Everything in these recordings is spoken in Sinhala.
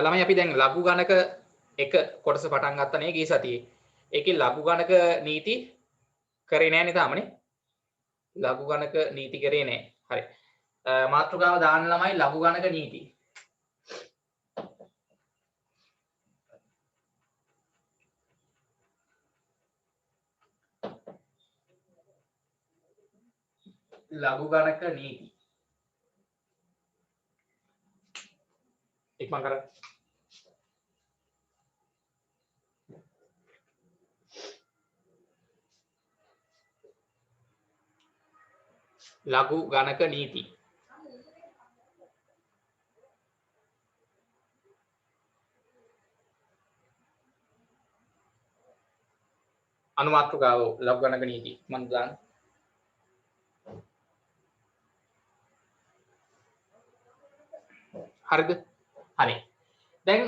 ළමයි අපි දැන් ලඝු ගණක එක කොටස පටන් ගත්තා නේ ගිය සතියේ. ඒකේ ලඝු ගණක නීති කරේ නෑනේ තාමනේ. ලඝු ගණක නීති කරේ නෑ. හරි. මාතෘකාව දාන්න ළමයි ලඝු ගණක නීති. ලඝු ගණක නීති. ඉක්මන් කරන්න. ලඝු ගණක නීති. අනුමාත්‍රකාව ලඝු ගණක නීති මම දාන්න. හරිද? හරි. දැන්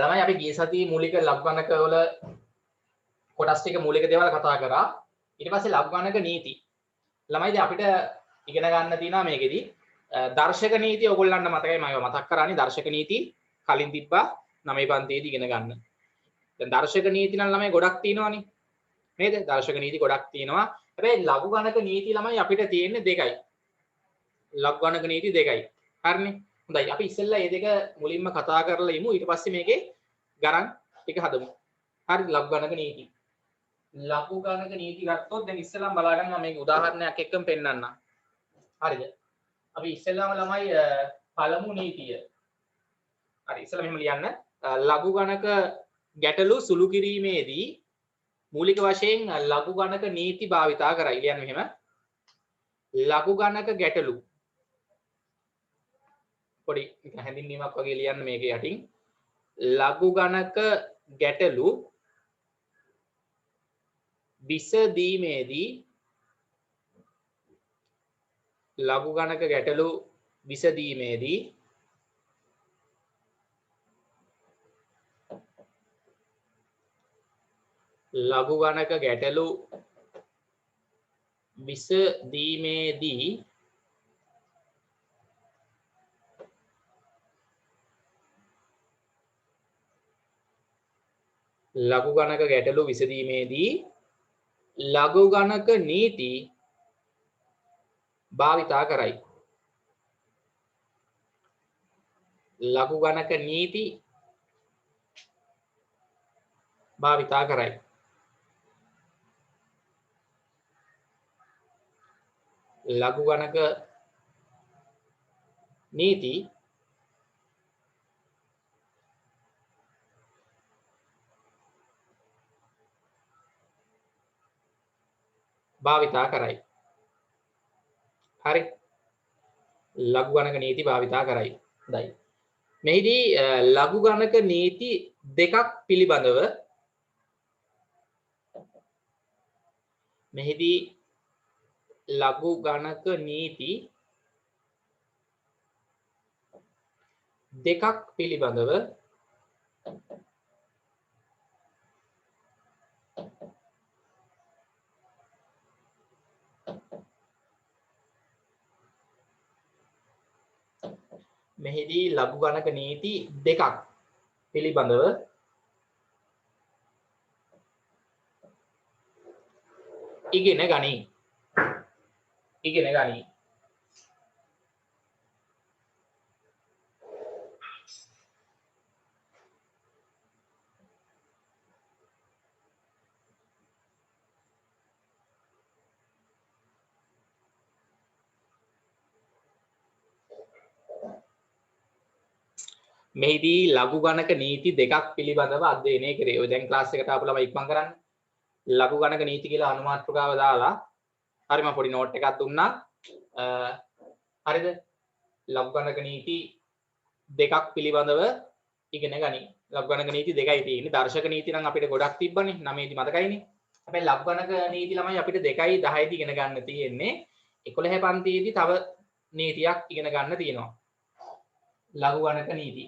ළමයි අපි ගිය සතියේ මූලික ලඝු ගණක වල කොටස් ටික මූලික දේවල් කතා කරා. ඊට පස්සේ ලඝු ගණක නීති. ළමයි දැන් අපිට ඉගෙන ගන්න තියෙනවා මේකෙදි දර්ශක නීති ඔයගොල්ලන්ට මතකයි මම මතක් කරානේ දර්ශක නීති කලින් තිබ්බා 9 පන්තියේදී ඉගෙන ගන්න. දැන් දර්ශක නීති නම් ළමයි ගොඩක් තියෙනවානේ. නේද? දර්ශක නීති ගොඩක් තියෙනවා. හැබැයි ලඝු ගණක නීති ළමයි අපිට තියෙන්නේ දෙකයි. ලඝු ගණක නීති දෙකයි. හරිනේ? හොඳයි. අපි ඉස්සෙල්ලා මේ දෙක මුලින්ම කතා කරලා ඉමු. ඊට පස්සේ මේකේ ගණන් ටික හදමු. හරි ලඝු ගණක නීති. ලඝු ගණක නීති ගත්තොත් දැන් ඉස්සෙල්ලාම බලා ගන්න මම මේක උදාහරණයක් එක්කම පෙන්නන්නම්. හරිද? අපි ඉස්සෙල්ලාම ළමයි පළමු නීතිය. හරි ඉස්සෙල්ලා මෙහෙම ලියන්න. ලඝු ගණක ගැටලු සුළු කිරීමේදී මූලික වශයෙන් ලඝු ගණක නීති භාවිතා කරයි. ලියන්න මෙහෙම. ලඝු ගණක ගැටලු පොඩි හැඳින්වීමක් වගේ ලියන්න මේකේ යටින්. ලඝු ගණක ගැටලු විසඳීමේදී ලඝු ගණක ගැටලු විසඳීමේදී ලඝු ගණක ගැටලු විසඳීමේදී ලඝු ගණක ගැටලු විසඳීමේදී ලඝු ගණක නීති භාවිතා කරයි. ලඝු ගණක නීති භාවිතා කරයි. ලඝු ගණක නීති භාවිතා කරයි. හරි. ලඝු ගණක නීති භාවිතා කරයි. හොඳයි. මෙහිදී ලඝු ගණක නීති දෙකක් පිළිබඳව මෙහිදී ලඝු ගණක නීති දෙකක් පිළිබඳව මෙහිදී ලඝු ගණක නීති දෙකක් පිළිබඳව ඉගෙන ගනී. ඉගෙන ගනී. මෙහිදී ලඝු ගණක නීති දෙකක් පිළිබඳව අධ්‍යයනය කරේ. ඔය දැන් ක්ලාස් එකට ආපු ළමයි ඉක්මන් කරන්න. ලඝු ගණක නීති කියලා අනුමාත්‍රකාව දාලා හරි මම පොඩි නෝට් එකක් දුන්නා. හරිද? ලඝු ගණක නීති දෙකක් පිළිබඳව ඉගෙන ගනි. ලඝු ගණක නීති දෙකයි තියෙන්නේ. දර්ශක නීති නම් අපිට ගොඩක් තිබ්බනේ. 9 දී මතකයිනේ. හැබැයි ලඝු ගණක නීති ළමයි අපිට 2යි 10 දී ඉගෙන ගන්න තියෙන්නේ. 11 පන්තියේදී තව නීතියක් ඉගෙන ගන්න තියෙනවා. ලඝු ගණක නීති.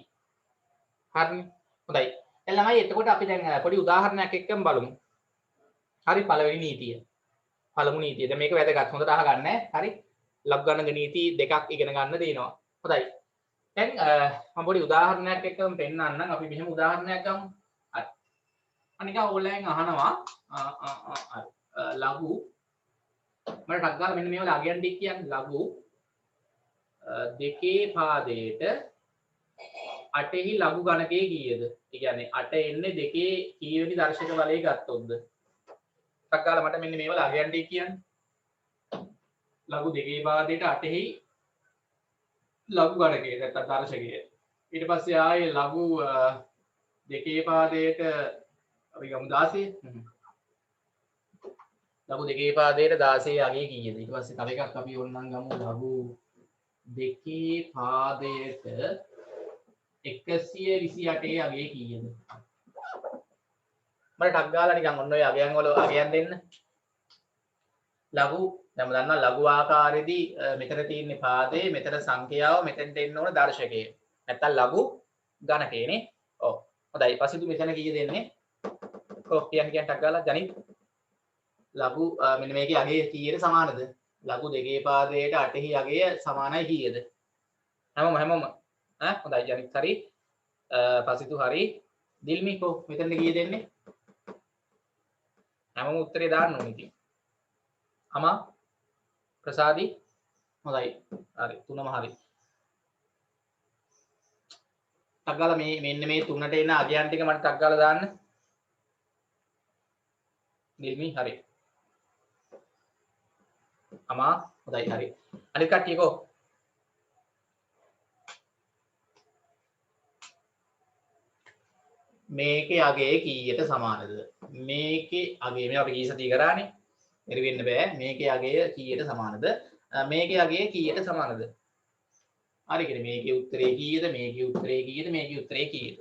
හරිනේ. හොඳයි. දැන් ළමයි එතකොට අපි දැන් පොඩි උදාහරණයක් එක්කම බලමු. හරි පළවෙනි නීතිය. පළමු නීතිය. දැන් මේක වැදගත්. හොඳට අහගන්න. හරි. ලඝු ගණක නීති දෙකක් ඉගෙන ගන්න තියෙනවා. හොඳයි. දැන් මම පොඩි උදාහරණයක් එක්කම පෙන්නන්නම්. අපි මෙහෙම උදාහරණයක් ගමු. හරි. අනික ඕලෙන් අහනවා ලඝු මට ටක් ගාලා මෙන්න මේවල අගයන් ටික කියන්නේ ලඝු දෙකේ පාදයට අටෙහි ලඝු ගණකයේ කීයද? ඒ කියන්නේ අට එන්නේ දෙකේ කීවෙනි දර්ශක බලය ගත්තොත්ද? ටක් ගාලා මට මෙන්න මේවල අගයන් ටික කියන්නේ. ලඝු දෙකේ පාදයට අටෙහි ලඝු ගණකය නැත්නම් දර්ශකය. ඊට පස්සේ ආයේ ලඝු දෙකේ පාදයට අපි ගමු 16. ලඝු දෙකේ පාදයට 16 අගය කීයද? ඊට පස්සේ තව එකක් අපි ඕනනම් ගමු ලඝු දෙකේ පාදයට 128 අගය කීයද? මට ටක් ගාලා නිකන් ඔන්න ඔය අගයන් වල අගයන් දෙන්න. ලඝු දැන් මම දන්නවා ලඝු ආකාරයේදී මෙතන තියෙන්නේ පාදේ, මෙතන සංඛ්‍යාව, මෙතෙන්ට එන්න ඕන දර්ශකය. නැත්තම් ලඝු ගණකයනේ. ඔව්. හොඳයි. ඊපස්සේ මෙතන කීයද එන්නේ? කොහොම කියන්නේ ටක් ගාලා ජනිත් ලඝු මෙන්න මේකේ අගය කීයට සමානද? ලඝු දෙකේ පාදයට 8හි අගය සමානයි කීයද? හැමෝම හොඳයි ජනිත් හරි. පසිතු හරි. දිල්මි කො මෙතනද කීයද එන්නේ? හැමෝම උත්තරේ දාන්න ඕනේ ඉතින්. අමා ප්‍රසාදි හොඳයි. හරි. තුනම හරි. ටක් ගාලා මේ මෙන්න මේ තුනට එන අගයන් ටික මට ටක් ගාලා දාන්න. දිල්මි හරි. අමා හොඳයි හරි. අනිත් කට්ටිය කො මේකේ අගය කීයට සමානද? මේකේ අගය මේ අපි කී සතිය කරානේ. එරි වෙන්න බෑ. මේකේ අගය කීයට සමානද? මේකේ අගය කීයට සමානද? හරි කියන්නේ මේකේ උත්තරේ කීයද? මේකේ උත්තරේ කීයද? මේකේ උත්තරේ කීයද?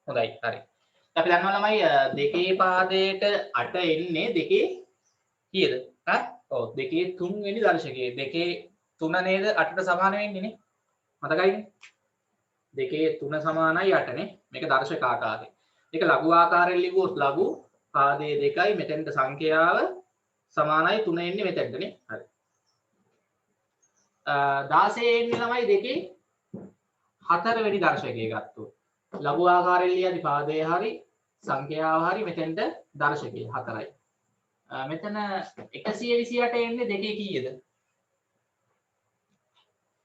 හොඳයි හරි. අපි දන්නවා ළමයි දෙකේ පාදයට 8 එන්නේ දෙකේ කීයද? ඔව් දෙකේ 3 වෙනි දර්ශකයේ. දෙකේ 3 නේද 8ට සමාන වෙන්නේ නේ. මතකයිනේ? දෙකේ 3 සමානයි 8 නේ. මේක දර්ශක ආකාරය. මේක ලඝු ආකාරයෙන් ලිව්වොත් ලඝු පාදයේ 2යි මෙතෙන්ට සංඛ්‍යාව සමානයි 3 එන්නේ මෙතෙන්ට නේ. හරි. 16 එන්නේ ළමයි දෙකේ 4 වෙනි දර්ශකය ගත්තොත්. ලඝු ආකාරයෙන් ලියද්දි පාදයේ හරි සංඛ්‍යාව හරි මෙතෙන්ට දර්ශකය 4යි. මෙතන 128 එන්නේ දෙකේ කීයද?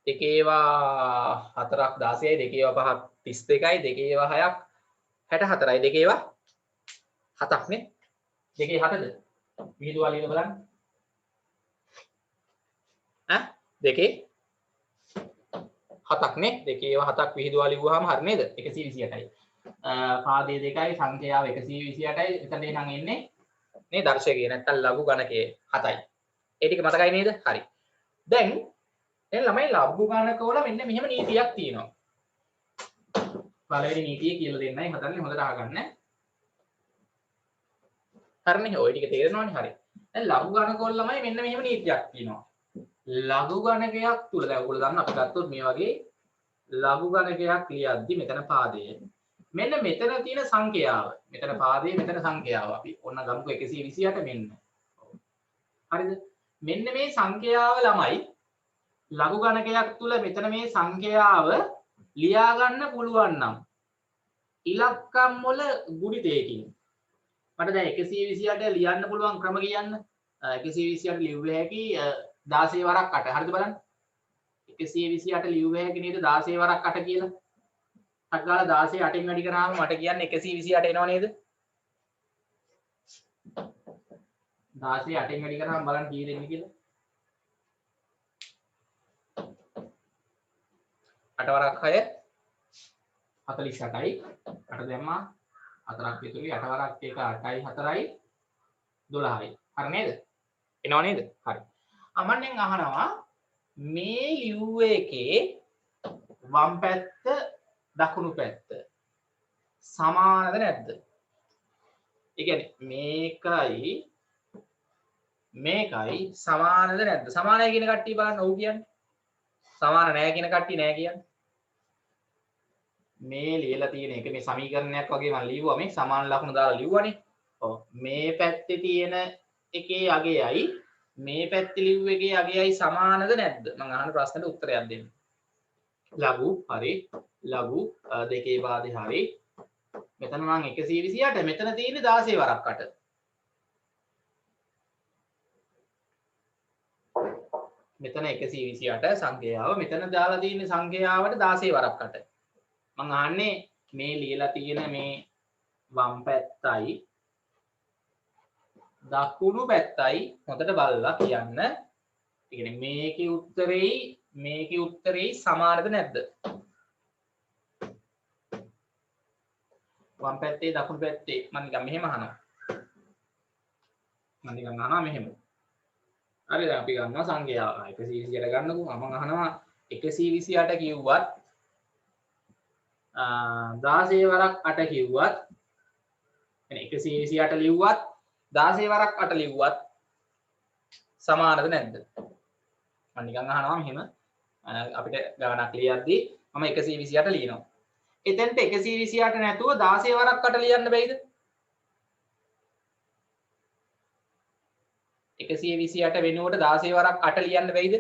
දෙකේවා 4ක් 16යි, දෙකේවා 5ක් 32යි, දෙකේවා 6ක් 64යි, දෙකේවා 7ක් නේ. දෙකේ 7ද? විහිදුවා ලියලා බලන්න. දෙකේ 7ක් නේ. දෙකේවා 7ක් විහිදුවා ලිව්වහම හරි නේද? 128යි. පාදයේ 2යි සංඛ්‍යාව 128යි. එතන එනං එන්නේ නේ දර්ශකය නැත්තම් ලඝු ගණකයේ 7යි. ඒ ටික මතකයි නේද? හරි. දැන් ළමයි ලඝු ගණකවල මෙන්න මෙහෙම නීතියක් තියෙනවා. පළවෙනි නීතිය කියලා දෙන්නයි හදන්නේ හොඳට අහගන්න. හරිනේ ඔය ටික තේරෙනවනේ හරි. දැන් ලඝු ගණකවල ළමයි මෙන්න මෙහෙම නීතියක් තියෙනවා. ලඝු ගණකයක් තුල දැන් ඔයගොල්ලෝ දන්න අපි ගත්තොත් මේ වගේ ලඝු ගණකයක් ලියද්දි මෙතන පාදය. මෙන්න මෙතන තියෙන සංඛ්‍යාව. මෙතන පාදයේ මෙතන සංඛ්‍යාව. අපි ඔන්න ගමුකෝ 128 මෙන්න. හරිද? මෙන්න මේ සංඛ්‍යාව ළමයි ලඝු ගණකයක් තුල මෙතන මේ සංඛ්‍යාව ලියා ගන්න පුළුවන් නම් ඉලක්කම් වල ගුණිතයකින් මට දැන් 128 ලියන්න පුළුවන් ක්‍රම කියන්න. 128 ලියුව හැකි 16 වරක් 8. හරිද බලන්න? 128 ලියුව හැකි නේද 16 වරක් 8 කියලා. ටක් ගාලා 16 8න් වැඩි කරාම මට කියන්නේ 128 එනව නේද? 16 8න් වැඩි කරාම බලන්න කී දෙන්නේ කියලා. 8 වරක් 6 48යි. 8 දැම්මා 4ක් විතරයි 8 වරක් 1 8යි 4යි 12යි. හරි නේද? එනව නේද? හරි. අමන්නෙන් අහනවා මේ ලියුව එකේ වම් පැත්ත දකුණු පැත්ත සමානද නැද්ද? ඒ කියන්නේ මේකයි සමානද නැද්ද? සමානයි කියන කට්ටිය බලන්න ඔව් කියන්නේ. සමාන නැහැ කියන කට්ටිය නැහැ කියන්නේ. මේ ලියලා තියෙන එක මේ සමීකරණයක් වගේ මම ලියුවා මේ සමාන ලකුණු දාලා ලියුවානේ. ඔව් මේ පැත්තේ තියෙන එකේ අගයයි මේ පැත්තේ ලියුව එකේ අගයයි සමානද නැද්ද? මම අහන ප්‍රශ්නෙට උත්තරයක් දෙන්න. ලඝු හරි ලඝු දෙකේ පාදේ හරි මෙතන නම් 128 මෙතන තියෙන්නේ 16 වරක් 8 මෙතන 128 සංඛ්‍යාව මෙතන දාලා තියෙන්නේ සංඛ්‍යාවට 16 වරක් 8 මම අහන්නේ මේ ලියලා තියෙන මේ වම් පැත්තයි දකුණු පැත්තයි හොඳට බලලා කියන්න. ඒ කියන්නේ මේකේ උත්තරේ සමානද නැද්ද? වම් පැත්තේ දකුණු පැත්තේ මම නිකන් මෙහෙම අහනවා. මෙහෙම. හරි දැන් අපි ගන්නවා සංඛ්‍යාව 128 ගන්නකො. මම අහනවා 128 කිව්වත් 16 වරක් 8 කිව්වත් يعني 128 ලිව්වත් 16 වරක් 8 ලිව්වත් සමානද නැද්ද? මම නිකන් අහනවා මෙහෙම අපිට ගණනක් ලියද්දී මම 128 ලියනවා. එතෙන්ට 128 නැතුව 16 වරක් 8 ලියන්න බැයිද? 128 වෙනුවට 16 වරක් 8 ලියන්න බැයිද?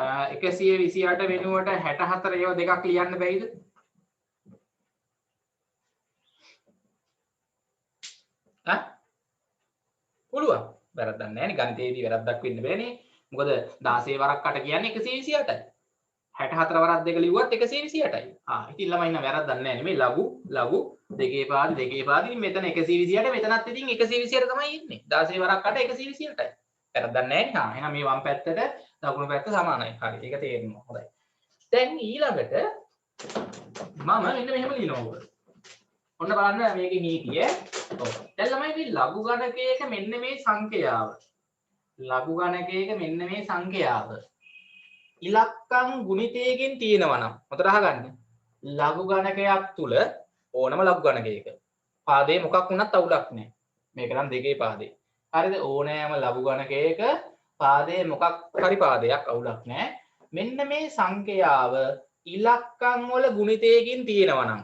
128 වෙනුවට 64 ඒවා දෙකක් ලියන්න බැයිද? පුළුවන්. වැරද්දක් නැහැ නේ. ගණිතයේදී වැරද්දක් වෙන්න බෑනේ. මොකද 16 වරක් 8 කියන්නේ 128යි. 64 වරක් දෙක ලිව්වත් 128යි. ඉතින් ළමයි ඉන්න වැරද්දක් නැහැ නෙමෙයි. ලඝු දෙකේ පාදේ ඉතින් මෙතන 128 මෙතනත් ඉතින් 128 තමයි ඉන්නේ. 16 වරක් 8 128යි. වැරද්දක් නැහැ. එහෙනම් මේ වම් පැත්තට දකුණු පැත්ත සමානයි. හරි. ඒක තේරෙනවා. හොඳයි. දැන් ඊළඟට මම මෙන්න මෙහෙම ලියනවා. ඔන්න බලන්න මේකේ නීතිය. ඔව්. දැන් ළමයි මේ ලඝු ගණකයක මෙන්න මේ සංඛ්‍යාව. ඉලක්කම් ගුණිතයකින් තියෙනවා නම් හොඳට අහගන්න. ලඝු ගණකයක් තුල ඕනම ලඝු ගණකයක පාදේ මොකක් වුණත් අවුලක් නැහැ. මේක නම් දෙකේ පාදේ. හරිද? ඕනෑම ලඝු ගණකයක පාදේ මොකක් හරි පාදයක් අවුලක් නැහැ. මෙන්න මේ සංඛ්‍යාව ඉලක්කම් වල ගුණිතයකින් තියෙනවා නම්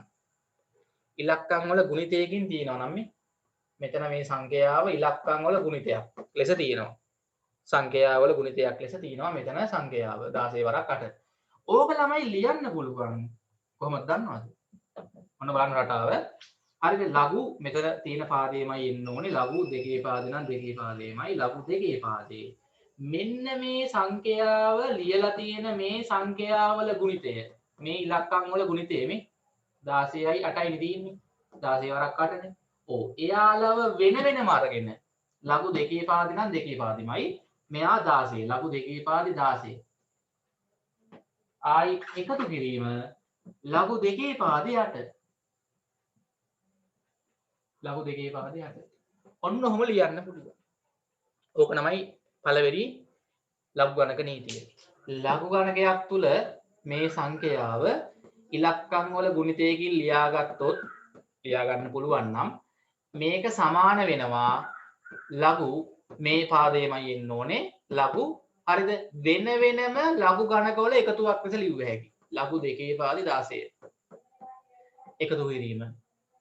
මෙතන මේ සංඛ්‍යාව ඉලක්කම් වල ගුණිතයක් ලෙස තියෙනවා. සංඛ්‍යාවල ගුණිතයක් ලෙස තියෙනවා මෙතන සංඛ්‍යාව 16 වරක් 8. ඕක ළමයි ලියන්න පුළුවන්. කොහොමද දන්නවද? ඔන්න බලන්න රටාව. හරිද? ලඝු මෙතන තියෙන පාදේමයි එන්න ඕනේ. ලඝු දෙකේ පාදේ නම් දෙකේ පාදේමයි. ලඝු දෙකේ පාදේ. මෙන්න මේ සංඛ්‍යාව ලියලා තියෙන මේ සංඛ්‍යාවල ගුණිතය. මේ ඉලක්කම් වල ගුණිතය මේ 16යි 8යි තියෙන්නේ. 16 වරක් 8නේ. ඔව්. එයාලව වෙනම අරගෙන ලඝු දෙකේ පාදේ නම් දෙකේ පාදෙමයි. මෙයා 16 ලඝු දෙකේ පාදේ 16 ආයි එකතු කිරීම ලඝු දෙකේ පාදේ 8 ඔන්න ඔහොම ලියන්න පුළුවන්. ඕක තමයි පළවෙනි ලඝු ගණක නීතිය. ලඝු ගණකයක් තුල මේ සංඛ්‍යාව ඉලක්කම් වල ගුණිතයකින් ලියා ගන්න පුළුවන් නම් මේක සමාන වෙනවා ලඝු මේ පාදේමයි එන්න ඕනේ. ලඝු හරිද? වෙන වෙනම ලඝු ගණකවල එකතුවක් ලෙස ලියුව හැකි. ලඝු දෙකේ පාදේ 16 එකතු කිරීම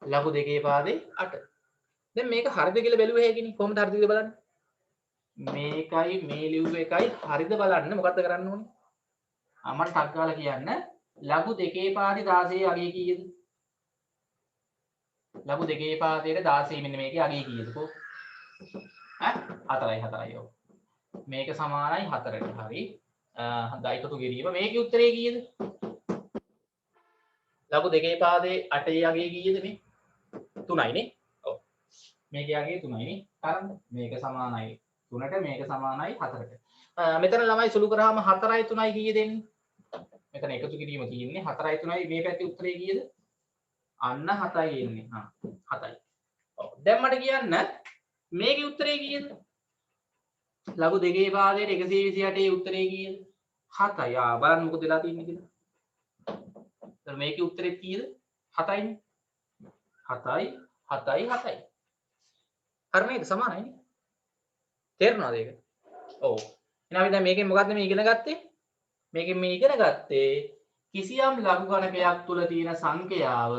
ලඝු දෙකේ පාදේ 8. දැන් මේක හරිද කියලා බැලුව හැකිනේ. කොහොමද හරිද කියලා බලන්න. මේකයි මේ ලියුව එකයි හරිද බලන්න මොකද්ද කරන්න ඕනේ? මට ටක් ගාලා කියන්න. ලඝු දෙකේ පාදේ 16 අගය කීයද? ලඝු දෙකේ පාදේට 16 මෙන්න මේකේ අගය කීයද? කො 4යි ඔව්. මේක සමානයි 4ට. හරි. හඳයි එකතු කිරීම මේකේ උත්තරේ කීයද? ලඝු දෙකේ පාදේ 8 අගය කීයද මේ? 3යි නේ. ඔව්. මේකේ අගය 3යි නේ. හරිද? මේක සමානයි 3ට මේක සමානයි 4ට. මෙතන ළමයි සුළු කරාම 4යි 3යි කීයද එන්නේ? මෙතන එකතු කිරීම තියෙන්නේ 4යි 3යි මේ පැත්තේ උත්තරේ කීයද? අන්න 7යි එන්නේ. 7යි. ඔව්. දැන් මට කියන්න මේකේ උත්තරේ කීයද? ලඝු දෙකේ පාදයට 128 උත්තරේ කීයද? 7යි. බලන්න මොකද වෙලා තියෙන්නේ කියලා. දැන් මේකේ උත්තරේ කීයද? 7යිනේ. 7යි. හරි නේද? සමානයිනේ. තේරුණාද ඒක? ඔව්. එහෙනම් අපි දැන් මේකෙන් මොකද්ද මේ ඉගෙන ගත්තේ? මේකෙන් මේ ඉගෙන ගත්තේ කිසියම් ලඝු ගණකයක් තුල තියෙන සංඛ්‍යාව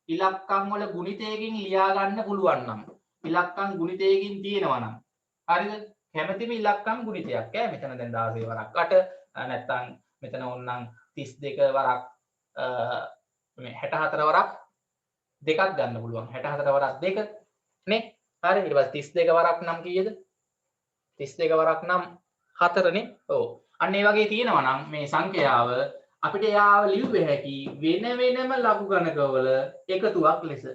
ඉලක්කම් වල ගුණිතයකින් ලියා ගන්න පුළුවන් නම් ඉලක්කම් ගුණිතයකින් තියෙනවා නම් හරිද? කැමැතිම ඉලක්කම් ගුණිතයක් ඈ මෙතන දැන් 16 වරක් 8 නැත්තම් මෙතන ඕනනම් 32 වරක් මේ 64 වරක් දෙකක් ගන්න පුළුවන් 64 වරක් දෙක නේ හරි ඊට පස්සේ 32 වරක් නම් කීයද 32 වරක් නම් 4 නේ ඔව් අන්න ඒ වගේ තියෙනවා නම් මේ සංඛ්‍යාව අපිට යාව ලියුවේ හැකි වෙන වෙනම ලඝු ගණකවල එකතුවක් ලෙස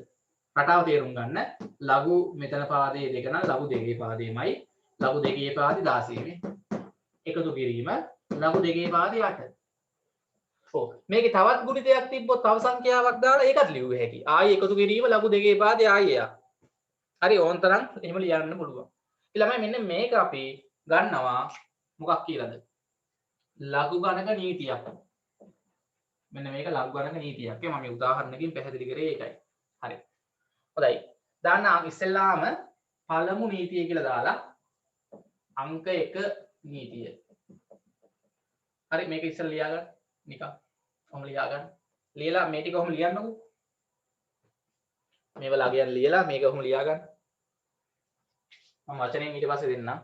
රටාව තේරුම් ගන්න ලඝු මෙතන පාදයේ දෙක නම් ලඝු දෙකේ පාදයේමයි ලඝු දෙකේ පාදේ 16 නේ එකතු කිරීම ලඝු දෙකේ පාදේ 8 ඔව් මේකේ තවත් ගුණිතයක් තිබ්බොත් තව සංඛ්‍යාවක් දාලා ඒකත් ලියුවේ හැකි ආයි එකතු කිරීම ලඝු දෙකේ පාදේ ආයි එයා හරි ඕනතරම් එහෙම ලියන්න පුළුවන් ඊළඟට මෙන්න මේක අපි ගන්නවා මොකක් කියලාද ලඝු ගණක නීතියක් මෙන්න මේක ලඝු ගණක නීතියක් මම මේ උදාහරණකින් පැහැදිලි කරේ ඒකයි හරි හොඳයි දාන්න ඉස්සෙල්ලාම පළමු නීතිය කියලා දාලා අංක 1 නීතිය හරි මේක ඉස්සෙල්ලා ලියා ගන්න නිකන් කොහොම ලියා ගන්න ලියලා මේ ටික කොහොම ලියන්නකෝ මේව ළගයන් ලියලා මේක කොහොම ලියා ගන්න මම වචනෙන් ඊට පස්සේ දෙන්නම්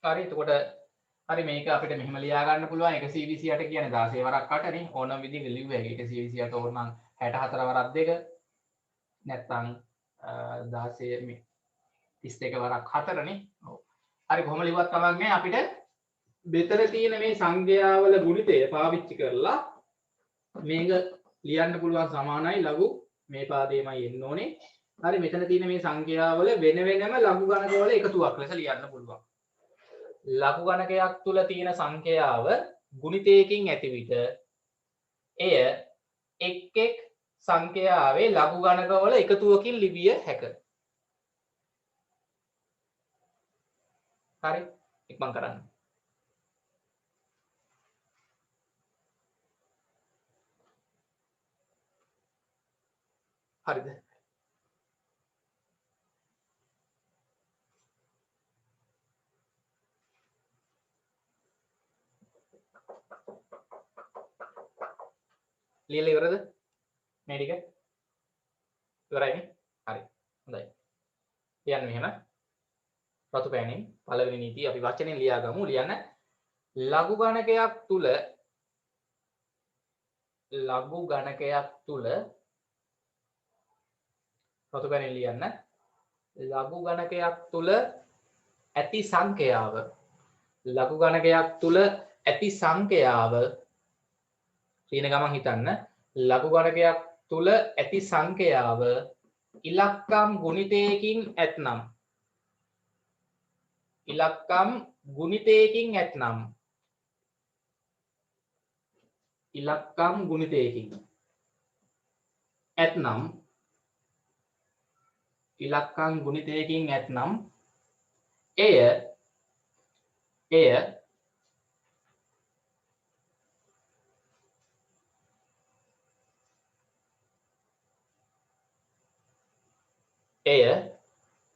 හරි එතකොට හරි මේක අපිට මෙහෙම ලියා ගන්න පුළුවන් 128 කියන්නේ 16 වරක් 8 නේ ඕනම විදිහකට ලිව්ව හැකි 128 ඕනනම් 64 වරක් 2 නැත්නම් 16 මේ 32 වරක් 4 නේ ඔව් හරි කොහොම ලිව්වත් කමක් නැහැ අපිට මෙතන තියෙන මේ සංඛ්‍යාවල ගුණිතය පාවිච්චි කරලා මේක ලියන්න පුළුවන් සමානයි ලඝු මේ පාදේමයි එන්න ඕනේ හරි මෙතන තියෙන මේ සංඛ්‍යාවල වෙන වෙනම ලඝු ගණකවල එකතුවක් ලෙස ලියන්න පුළුවන් ලඝු ගණකයක් තුල තියෙන සංඛ්‍යාව ගුණිතයකින් ඇති විට එය එක් එක් සංඛ්‍යාවේ ලඝු ගණකවල එකතුවකින් ලිවිය හැක. හරි ඉක්මන් කරන්න. හරිද? ලියලා ඉවරද? මේ ටික ඉවරයිනේ. හරි. හොඳයි. ලියන්න මෙහෙම. රතු පෑනින් පළවෙනි නීතිය අපි වචනෙන් ලියා ගමු. ලියන්න. ලඝු ගණකයක් තුල රතු පෑනින් ලියන්න. ලඝු ගණකයක් තුල ඇති සංඛ්‍යාව කියන ගමන් හිතන්න ලඝු ගණකයක් තුල ඇති සංඛ්‍යාව ඉලක්කම් ගුණිතයකින් ඇතනම් එය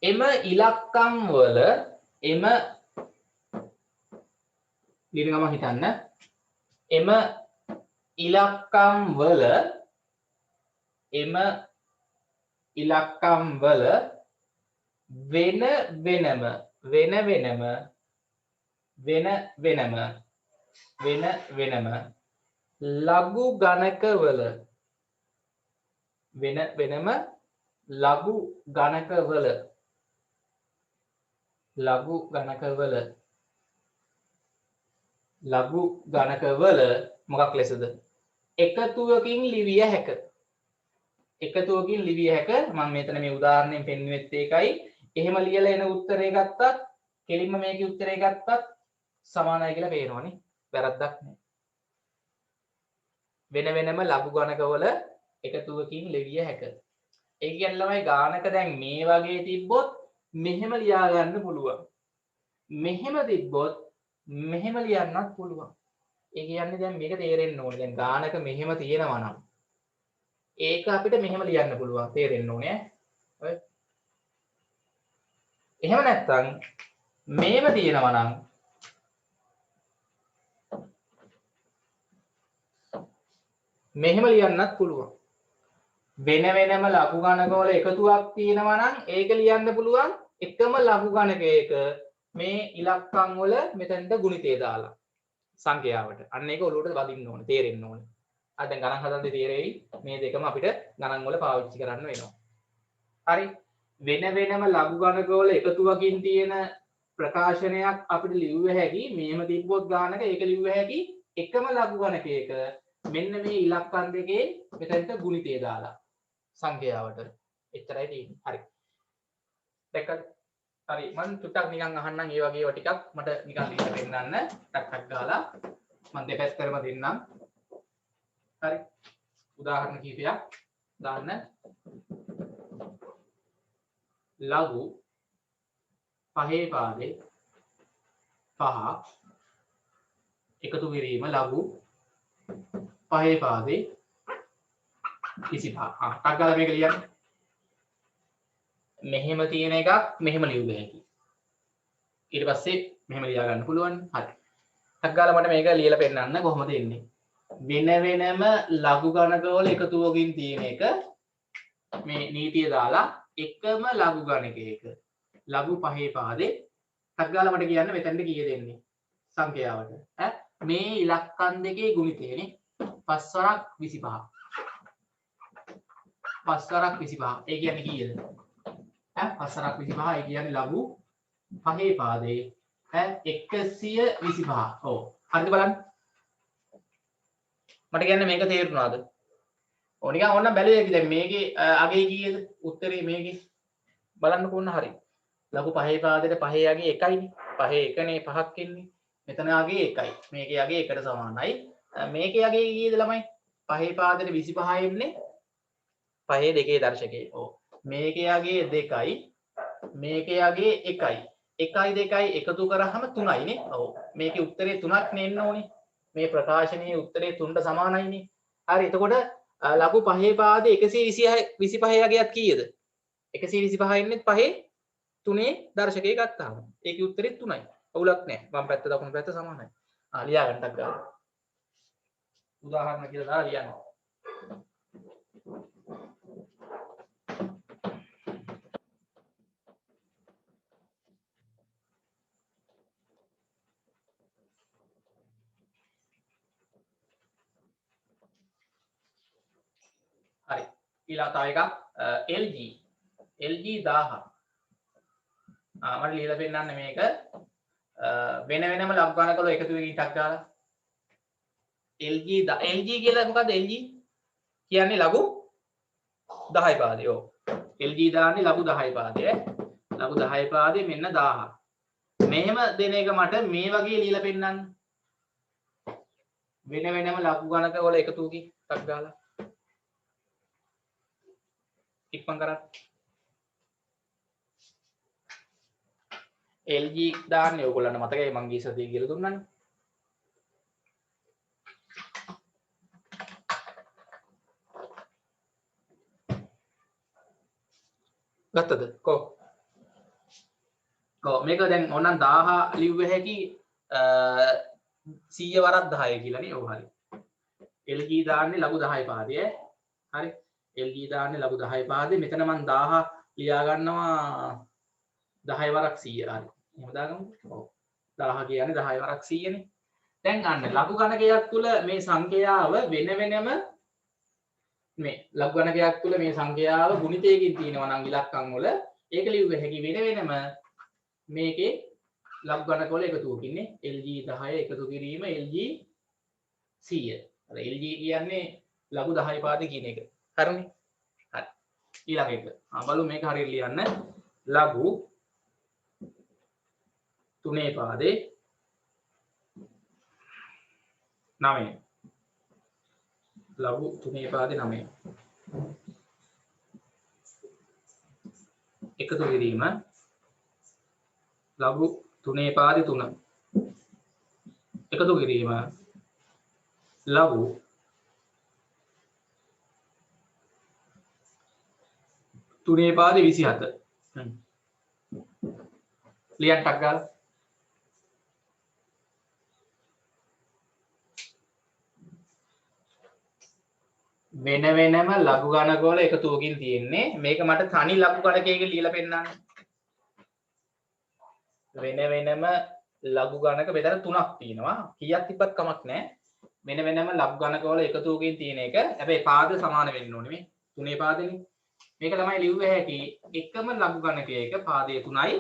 එම ඉලක්කම් වල වෙන වෙනම වෙන වෙනම ලඝු ගණකවල වෙන වෙනම ලඝු ගණකවල ලඝු ගණකවල මොකක් ලෙසද එකතුවකින් ලිවිය හැක එකතුවකින් ලිවිය හැක මම මෙතන මේ උදාහරණයෙන් පෙන්වෙත් ඒකයි එහෙම ලියලා එන උත්තරේ ගත්තත් කෙලින්ම මේකේ උත්තරේ ගත්තත් සමානයි කියලා පේනවනේ වැරද්දක් නෑ වෙන වෙනම ලඝු ගණකවල එකතුවකින් ලිවිය හැක ඒ කියන්නේ ළමයි ගානක දැන් මේ වගේ තිබ්බොත් මෙහෙම ලියා ගන්න පුළුවන් මෙහෙම තිබ්බොත් මෙහෙම ලියන්නත් පුළුවන් ඒ කියන්නේ දැන් මේක තේරෙන්න ඕනේ දැන් ගානක මෙහෙම තියෙනවා නම් ඒක අපිට මෙහෙම ලියන්න පුළුවන් තේරෙන්න ඕනේ ඈ එහෙම නැත්නම් මේව තියෙනවා නම් මෙහෙම ලියන්නත් පුළුවන් වෙන වෙනම ලඝු ගණකවල එකතුවක් තියෙනවා නම් ඒක ලියන්න පුළුවන් එකම ලඝු ගණකයක මේ ඉලක්කම් වල මෙතනට ගුණිතය දාලා සංඛ්‍යාවට අන්න ඒක ඔලුවට වදින්න ඕනේ තේරෙන්න ඕනේ අර දැන් ගණන් හදන්න තේරෙයි මේ දෙකම අපිට ගණන් වල පාවිච්චි කරන්න වෙනවා හරි වෙන වෙනම ලඝු ගණකවල එකතුවකින් තියෙන ප්‍රකාශනයක් අපිට ලියුව හැකි මෙහෙම තිබ්බොත් ගානක ඒක ලියුව හැකි එකම ලඝු ගණකයක මෙන්න මේ ඉලක්කම් දෙකේ මෙතනට ගුණිතය දාලා සංඛ්‍යාවට එච්චරයි තියෙන්නේ හරි දැක්කද හරි මම ටිකක් නිකන් අහන්නම් ඒ වගේ ඒවා ටිකක් මට නිකන් ලියලා දෙන්නන්න ටක් ටක් ගාලා මම දෙපැත්තටම දෙන්නම් හරි උදාහරණ කිහිපයක් දාන්න ලඝු පහේ පාදේ පහ එකතු කිරීම ලඝු පහේ පාදේ 25 ටක් ගාලා මේක ලියන්න මෙහෙම තියෙන එකක් මෙහෙම ලියුව හැකි ඊට පස්සේ මෙහෙම ලියා ගන්න පුළුවන් හරි ටක් ගාලා මට මේක ලියලා පෙන්නන්න කොහොමද එන්නේ වෙන වෙනම ලඝු ගණකවල එකතුවකින් තියෙන එක මේ නීතිය දාලා එකම ලඝු ගණකයක ලඝු පහේ පාදේ ටක් ගාලා මට කියන්න මෙතනට කීයද එන්නේ සංඛ්‍යාවට ඈ මේ ඉලක්කම් දෙකේ ගුණිතයනේ 5 වරක් 25 5 වරක් 25 ඒ කියන්නේ කීයද 5 වරක් 25 ඒ කියන්නේ ලඝු පහේ පාදේ 125 ඔව් හරිද බලන්න මට කියන්නේ මේක තේරුණාද ඕ නිකන් ඕනනම් බැලුවේ දැන් මේකේ අගේ කීයද උත්තරේ මේකේ බලන්නකෝ ඕන හරි ලඝු පහේ පාදේට පහේ අගේ 1යිනේ පහේ 1නේ 5ක් එන්නේ මෙතන අගේ 1යි මේකේ අගේ 1ට සමානයි මේකේ අගේ කීයද ළමයි පහේ පාදේට 25 එන්නේ පහේ දෙකේ දර්ශකේ ඔව් මේකේ අගේ 2යි මේකේ අගේ 1යි 1යි 2යි එකතු කරාම 3යිනේ ඔව් මේකේ උත්තරේ 3ක් නෙන්න ඕනේ මේ ප්‍රකාශනයේ උත්තරේ 3ට සමානයිනේ හරි එතකොට ලඝු පහේ පාදේ 125 අගයත් කීයද 125 එන්නේ පහේ 3 දර්ශකයේ ගත්තාම ඒකේ උත්තරේ 3යි අවුලක් නැහැ වම් පැත්ත දකුණු පැත්ත සමානයි ලියා ගන්නක් ගන්න උදාහරණ කියලා දාලා ලියන්න හරි ඊළඟ තව එකක් LG 1000 මට ලියලා පෙන්නන්න මේක වෙන වෙනම ලඝු ගණකවල එකතු වෙකින් ටක් ගාලා LG කියලා මොකද්ද LG කියන්නේ ලඝු 10 පාදේ ඔව් LG දාන්නේ ලඝු 10 පාදේ ලඝු 10 පාදේ මෙන්න 1000 මෙහෙම දෙන එක මට මේ වගේ ලියලා පෙන්නන්න වෙන වෙනම ලඝු ගණකවල එකතුවකින් ටක් ගාලා ඉක්මන් කරන්න LG දාන්නේ ඔයගොල්ලන්ට මතකයි මං ගිය සතියේ කියලා දුන්නානේ ගත්තද කො මේක දැන් ඕනනම් 1000 ලිව්ව හැකි 100 වරක් 10 කියලානේ ඔව් හරි LG දාන්නේ ලඝු 10 පාදේ හරි LG දාන්නේ ලඝු 10 පාදේ මෙතන මම 1000 ලියා ගන්නවා 10 වරක් 100 හරි එහෙම දාගමු ඔව් 1000 කියන්නේ 10 වරක් 100 නේ දැන් අන්න ලඝු ගණකයක් තුල මේ සංඛ්‍යාව වෙන වෙනම මේ ලඝු ගණකයක් තුල මේ සංඛ්‍යාව ගුණිතයකින් තියෙනවා නම් ඉලක්කම් වල ඒක ලියුව හැකි වෙන වෙනම මේකේ ලඝු ගණක වල එකතුවකින්නේ LG 10 එකතු කිරීම LG 100. අර LG කියන්නේ ලඝු 10 පාදේ කියන එක. හරිනේ? හරි. ඊළඟ එක. බලමු මේක හරියට ලියන්න. ලඝු 3 පාදේ 9. ලඝු 3 පාදේ 9. එකතු කිරීම ලඝු 3 පාදේ 3. එකතු කිරීම ලඝු 3 පාදේ 27. ලියන්න ටක් ගාලා වෙන වෙනම ලඝු ගණක වල එකතුවකින් තියෙන්නේ මේක මට තනි ලඝු ගණකයකින් ලියලා පෙන්නන්න. වෙන වෙනම ලඝු ගණක මෙතන තුනක් තියෙනවා. කීයක් තිබ්බත් කමක් නැහැ. වෙන වෙනම ලඝු ගණක වල එකතුවකින් තියෙන එක. හැබැයි පාද සමාන වෙන්න ඕනේ මේ. 3 පාදෙනේ. මේක තමයි ලිව්වේ හැටි. එකම ලඝු ගණකයක පාදයේ 3යි.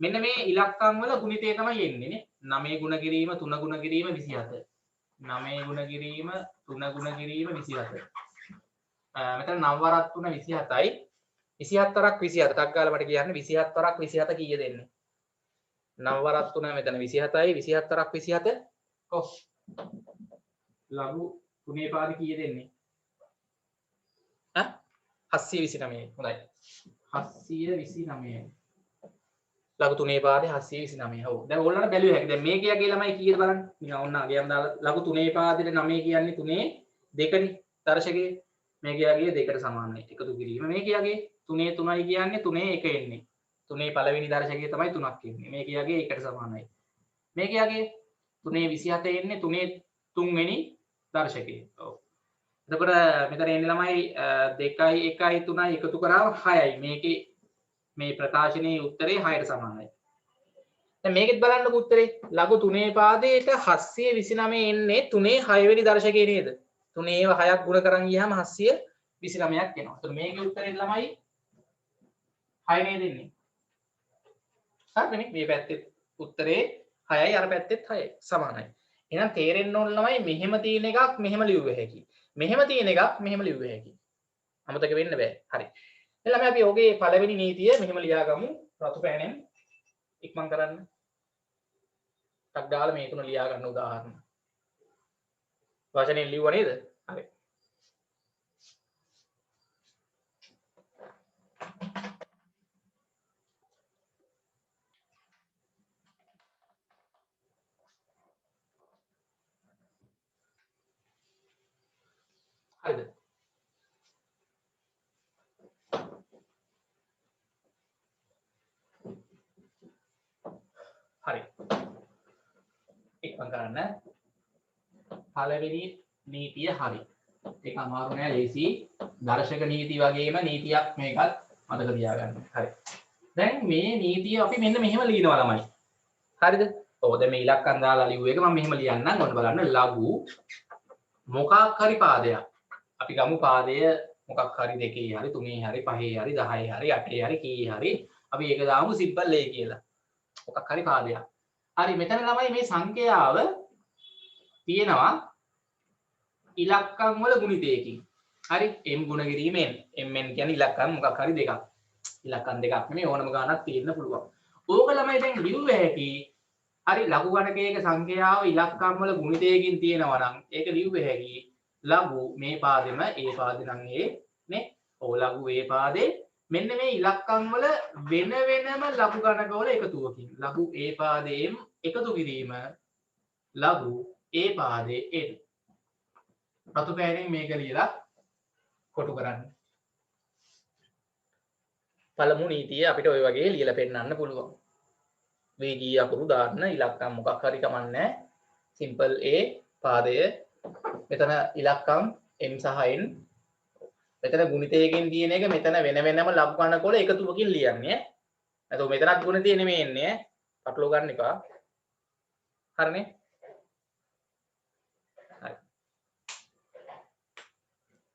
මෙන්න මේ ඉලක්කම් වල ගුණිතය තමයි එන්නේ නේ. 9 ගුණ කිරීම 3 ගුණ කිරීම 27. 9 ගුණ කිරීම 3 ගුණ කිරීම 27. මෙතන 9 වරක් 3 27යි 27 වරක් 27 ටක් ගාලා මට කියන්න 27 වරක් 27 කීයද එන්නේ 9 වරක් 3 මෙතන 27යි 27 වරක් 27 කො ලඝු 3 පාදේ කීයද එන්නේ 729 හොඳයි 729 ලඝු 3 පාදේ 729 ඔව් දැන් ඕගොල්ලන්ට බැලුවේ හැකි දැන් මේ කියාගේ ළමයි කීයද බලන්න නිකන් ඔන්න අගයම් දාලා ලඝු 3 පාදේ 9 කියන්නේ 3 2නේ දර්ශකයේ මේ කියාගේ 2ට සමානයි එකතු කිරීම මේ කියාගේ 3 3යි කියන්නේ 3 1 එන්නේ 3 පළවෙනි දර්ශකයේ තමයි 3ක් එන්නේ මේ කියාගේ 1ට සමානයි මේ කියාගේ 3 27 එන්නේ 3 3 වෙනි දර්ශකයේ ඔව් එතකොට මෙතන එන්නේ ළමයි 2යි 1යි 3යි එකතු කරාම 6යි මේකේ මේ ප්‍රකාශනයේ උත්තරේ 6ට සමානයි දැන් මේකෙත් බලන්නකො උත්තරේ ලඝු 3 පාදයට 729 එන්නේ 3 6 වෙනි දර්ශකයේ නේද 3 ඒව 6ක් ගුණ කරන් ගියාම 729ක් එනවා. ඒතර මේකේ උත්තරේ ළමයි 6 නේද එන්නේ. හරිනේ මේ පැත්තේ උත්තරේ 6යි අර පැත්තෙත් 6යි සමානයි. එහෙනම් තේරෙන්න ඕන ළමයි මෙහෙම තියෙන එකක් මෙහෙම ලියුවේ හැකි. මෙහෙම තියෙන එකක් මෙහෙම ලියුවේ හැකි. අමතක වෙන්න බෑ. හරි. දැන් ළමයි අපි ඔගේ පළවෙනි නීතිය මෙහෙම ලියාගමු. රතු පෑනෙන් ඉක්මන් කරන්න. ටක් දාලා මේ තුන ලියා ගන්න උදාහරණ. වචනේ ලියුවා නේද? හරි. හරිද? හරි. ඉක්මන් කරන්න. පළවෙනි නීතිය හරි. ඒක අමාරු නෑ ලේසි. දර්ශක නීති වගේම නීතියක් මේකත් මතක තියාගන්න. හරි. දැන් මේ නීතිය අපි මෙන්න මෙහෙම ලියනවා ළමයි. හරිද? ඔව් දැන් මේ ඉලක්කම් දාලා ලියුව එක මම මෙහෙම ලියන්නම්. ඔන්න බලන්න ලඝු මොකක් හරි පාදයක්. අපි ගමු පාදය මොකක් හරි 2 හරි 3 හරි 5 හරි 10 හරි 8 හරි කී හරි අපි ඒක දාමු සිම්පල් A කියලා. මොකක් හරි පාදයක්. හරි මෙතන ළමයි මේ සංඛ්‍යාව තියෙනවා ඉලක්කම් වල ගුණිතයකින්. හරි m ගුණ කිරීමෙන් mn කියන්නේ ඉලක්කම් මොකක් හරි දෙකක්. ඉලක්කම් දෙකක් නෙමෙයි ඕනම ගානක් තියෙන්න පුළුවන්. ඕක ළමයි දැන් ලියුවේ හැකි. හරි ලඝු ගණකයක සංඛ්‍යාව ඉලක්කම් වල ගුණිතයකින් තියෙනවා නම් ඒක ලියුවේ හැකි. ලඝු මේ පාදෙම ඒ පාදේ නම් ඒ නේ. ඔව් ලඝු ඒ පාදේ මෙන්න මේ ඉලක්කම් වල වෙන වෙනම ලඝු ගණක වල එකතුවකින්. ලඝු ඒ පාදයෙන් එකතු කිරීම ලඝු ඒ පාදේ n. රතු පෑනෙන් මේක ලියලා කොටු කරන්න. පළමු නීතිය අපිට ওই වගේ ලියලා පෙන්නන්න පුළුවන්. වේගී අකුරු දාන්න ඉලක්කම් මොකක් හරි කමන්නේ. සිම්පල් A පාදය මෙතන ඉලක්කම් m සහ n මෙතන ගුණිතයකින් තියෙන එක මෙතන වෙන වෙනම ලඝු ගණක වල එකතුවකින් ලියන්නේ. නැත්නම් මෙතනත් ගුණිතය නෙමෙයි එන්නේ. පටලව ගන්න එපා. හරිනේ?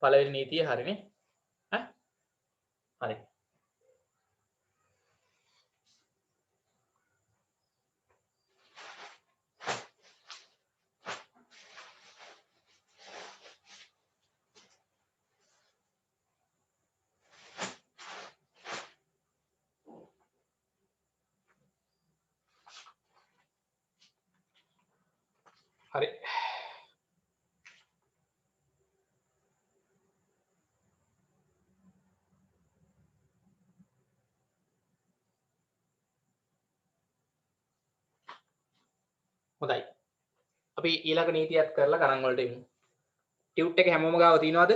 පළවෙනි නීතිය හරිනේ. ඈ හරි. හරි. හොඳයි. අපි ඊළඟ නීතියත් කරලා ගණන් වලට එමු. ටියුට් එක හැමෝම ගාව තියෙනවද?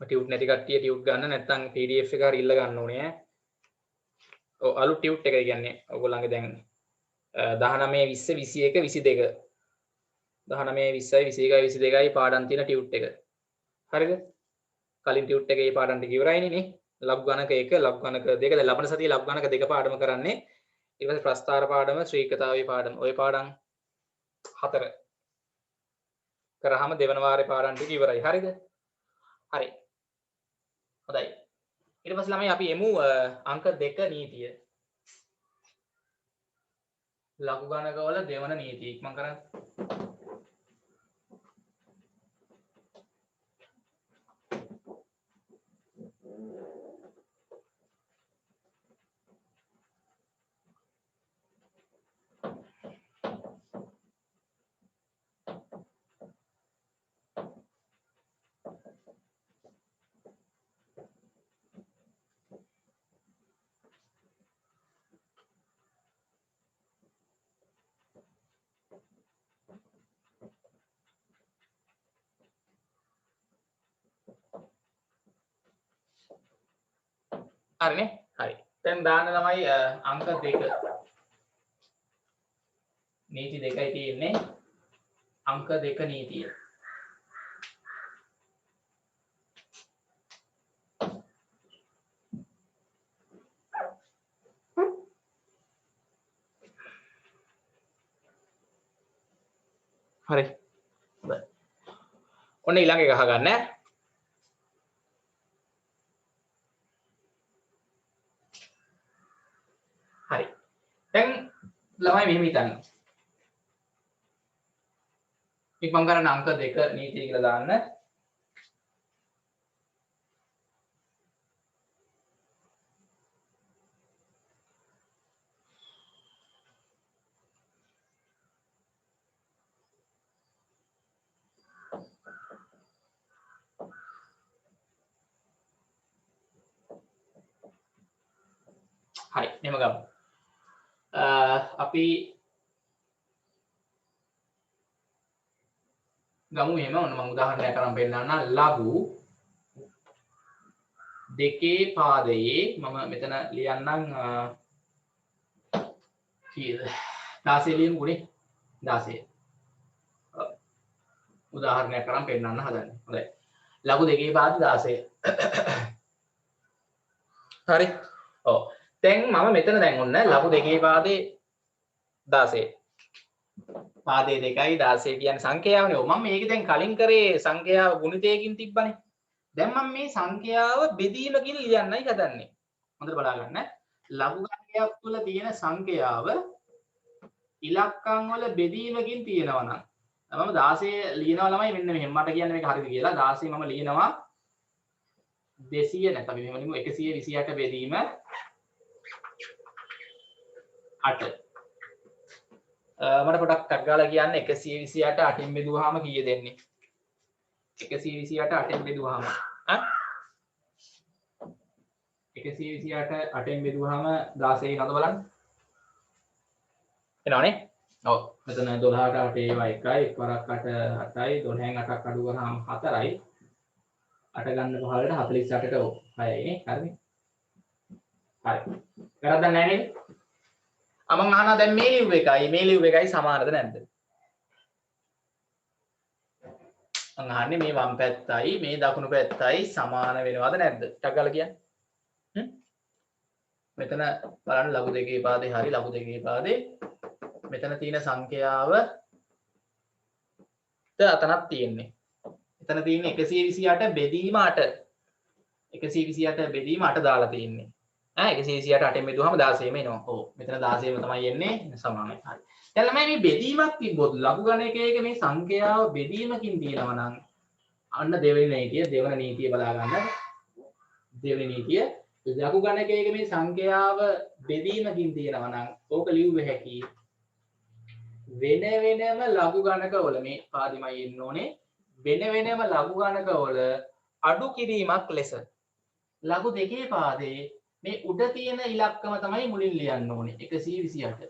ටියුට් නැති කට්ටිය ටියුට් ගන්න නැත්නම් PDF එක හරි ඉල්ල ගන්න ඕනේ ඈ. ඔව් අලුත් ටියුට් එක කියන්නේ ඔයගොල්ලන්ගේ දැන් 19 20 21 22 19 20 21 22යි පාඩම් තියෙන ටියුට් එක. හරිද? කලින් ටියුට් එකේ පාඩම් ටික ඉවරයිනේ නේ. ලබ් ගණක 1 ලබ් ගණක 2 දැන් ලබන සතියේ ලබ් ගණක 2 පාඩම කරන්නේ. ඊට පස්සේ ප්‍රස්ථාර පාඩම ශ්‍රීකතාවේ පාඩම. ওই පාඩම් 4 කරාම දෙවන වාරේ පාඩම් ටික ඉවරයි. හරිද? හරි. හොඳයි. ඊට පස්සේ ළමයි අපි එමු අංක 2 නීතිය. ලඝු ගණක වල දෙවන නීතිය ඉක්මන් කරන්න. හරිනේ? හරි. දැන් දාන්න ළමයි අංක 2. නීති දෙකයි තියෙන්නේ. අංක 2 නීතිය. හරි. හොඳයි. ඔන්න ඊළඟ එක අහගන්න ඈ. හරි. දැන් ළමයි මෙහෙම හිතන්න. ඉක්මන් කරන්න අංක 2 නීතිය කියලා දාන්න. හරි. මෙහෙම ගමු. අපි ගමු එහෙම ඔන්න මම උදාහරණයක් අරන් පෙන්නන්නම්. ලඝු දෙකේ පාදයේ මම මෙතන ලියන්නම් කීයද 16 ලියමු උනේ 16 උදාහරණයක් අරන් පෙන්නන්න හදන්නේ. හොඳයි. ලඝු දෙකේ පාද 16 හරි. ඔව්. දැන් මම මෙතන දැන් ඔන්න ලඝු දෙකේ පාදේ 16 පාදේ 2යි 16 කියන්නේ සංඛ්‍යාවනේ. ඔව් මම මේක දැන් කලින් කරේ සංඛ්‍යාව ගුණිතයකින් තිබ්බනේ. දැන් මම මේ සංඛ්‍යාව බෙදීමකින් ලියන්නයි හදන්නේ. හොඳට බලා ගන්න. ලඝු ගණකයක් තුල තියෙන සංඛ්‍යාව ඉලක්කම් වල බෙදීමකින් තියෙනවා නම් මම 16 ලියනවා ළමයි මෙන්න මෙහෙම. මට කියන්න මේක හරිද කියලා. 16 මම ලියනවා 200 නැත්නම් මෙහෙම ලියමු 128 බෙදීම 8. මට පොඩක් ටක් ගාලා කියන්න 128 8ෙන් බෙදුවාම කීයද එන්නේ? 128 8ෙන් බෙදුවාම 128 8ෙන් බෙදුවාම 16 නේද බලන්න. එනවනේ? ඔව්. මෙතන 12ට 8 ඒවා 1යි, 1 වරක් 8 8යි, 12න් 8ක් අඩු කරාම 4යි. 8 ගන්න 15ට 48ට ඔව් 6යි නේ. හරිනේ. හරි. වැරද්දක් නැහැ නේද? මම අහනවා දැන් මේ ලිව් එකයි සමානද නැද්ද? මම අහන්නේ මේ වම් පැත්තයි මේ දකුණු පැත්තයි සමාන වෙනවද නැද්ද? ටක් ගාලා කියන්න. මෙතන බලන්න ලඝු දෙකේ පාදේ හරි ලඝු දෙකේ පාදේ මෙතන තියෙන සංඛ්‍යාව අතනක් තියෙන්නේ. එතන තියෙන්නේ 128 බෙදීම 8. 128 බෙදීම 8 දාලා තියෙන්නේ. 128 8ෙන් බෙදුවම 16ම එනවා. ඔව්. මෙතන 16ම තමයි එන්නේ සමානයි. හරි. දැන් ළමයි මේ බෙදීමක් තිබ්බොත් ලඝු ගණකයක මේ සංඛ්‍යාව බෙදීමකින් තියෙනවා නම් අන්න දෙවෙනි නීතිය බලා ගන්න. දෙවෙනි නීතිය ලඝු ගණකයක මේ සංඛ්‍යාව බෙදීමකින් තියෙනවා නම් ඕක ලියුව හැකි වෙන වෙනම ලඝු ගණකවල මේ පාදිමයි එන්න ඕනේ. වෙන වෙනම ලඝු ගණකවල අඩු කිරීමක් ලෙස ලඝු දෙකේ පාදේ මේ උඩ තියෙන ඉලක්කම තමයි මුලින් ලියන්න ඕනේ 128.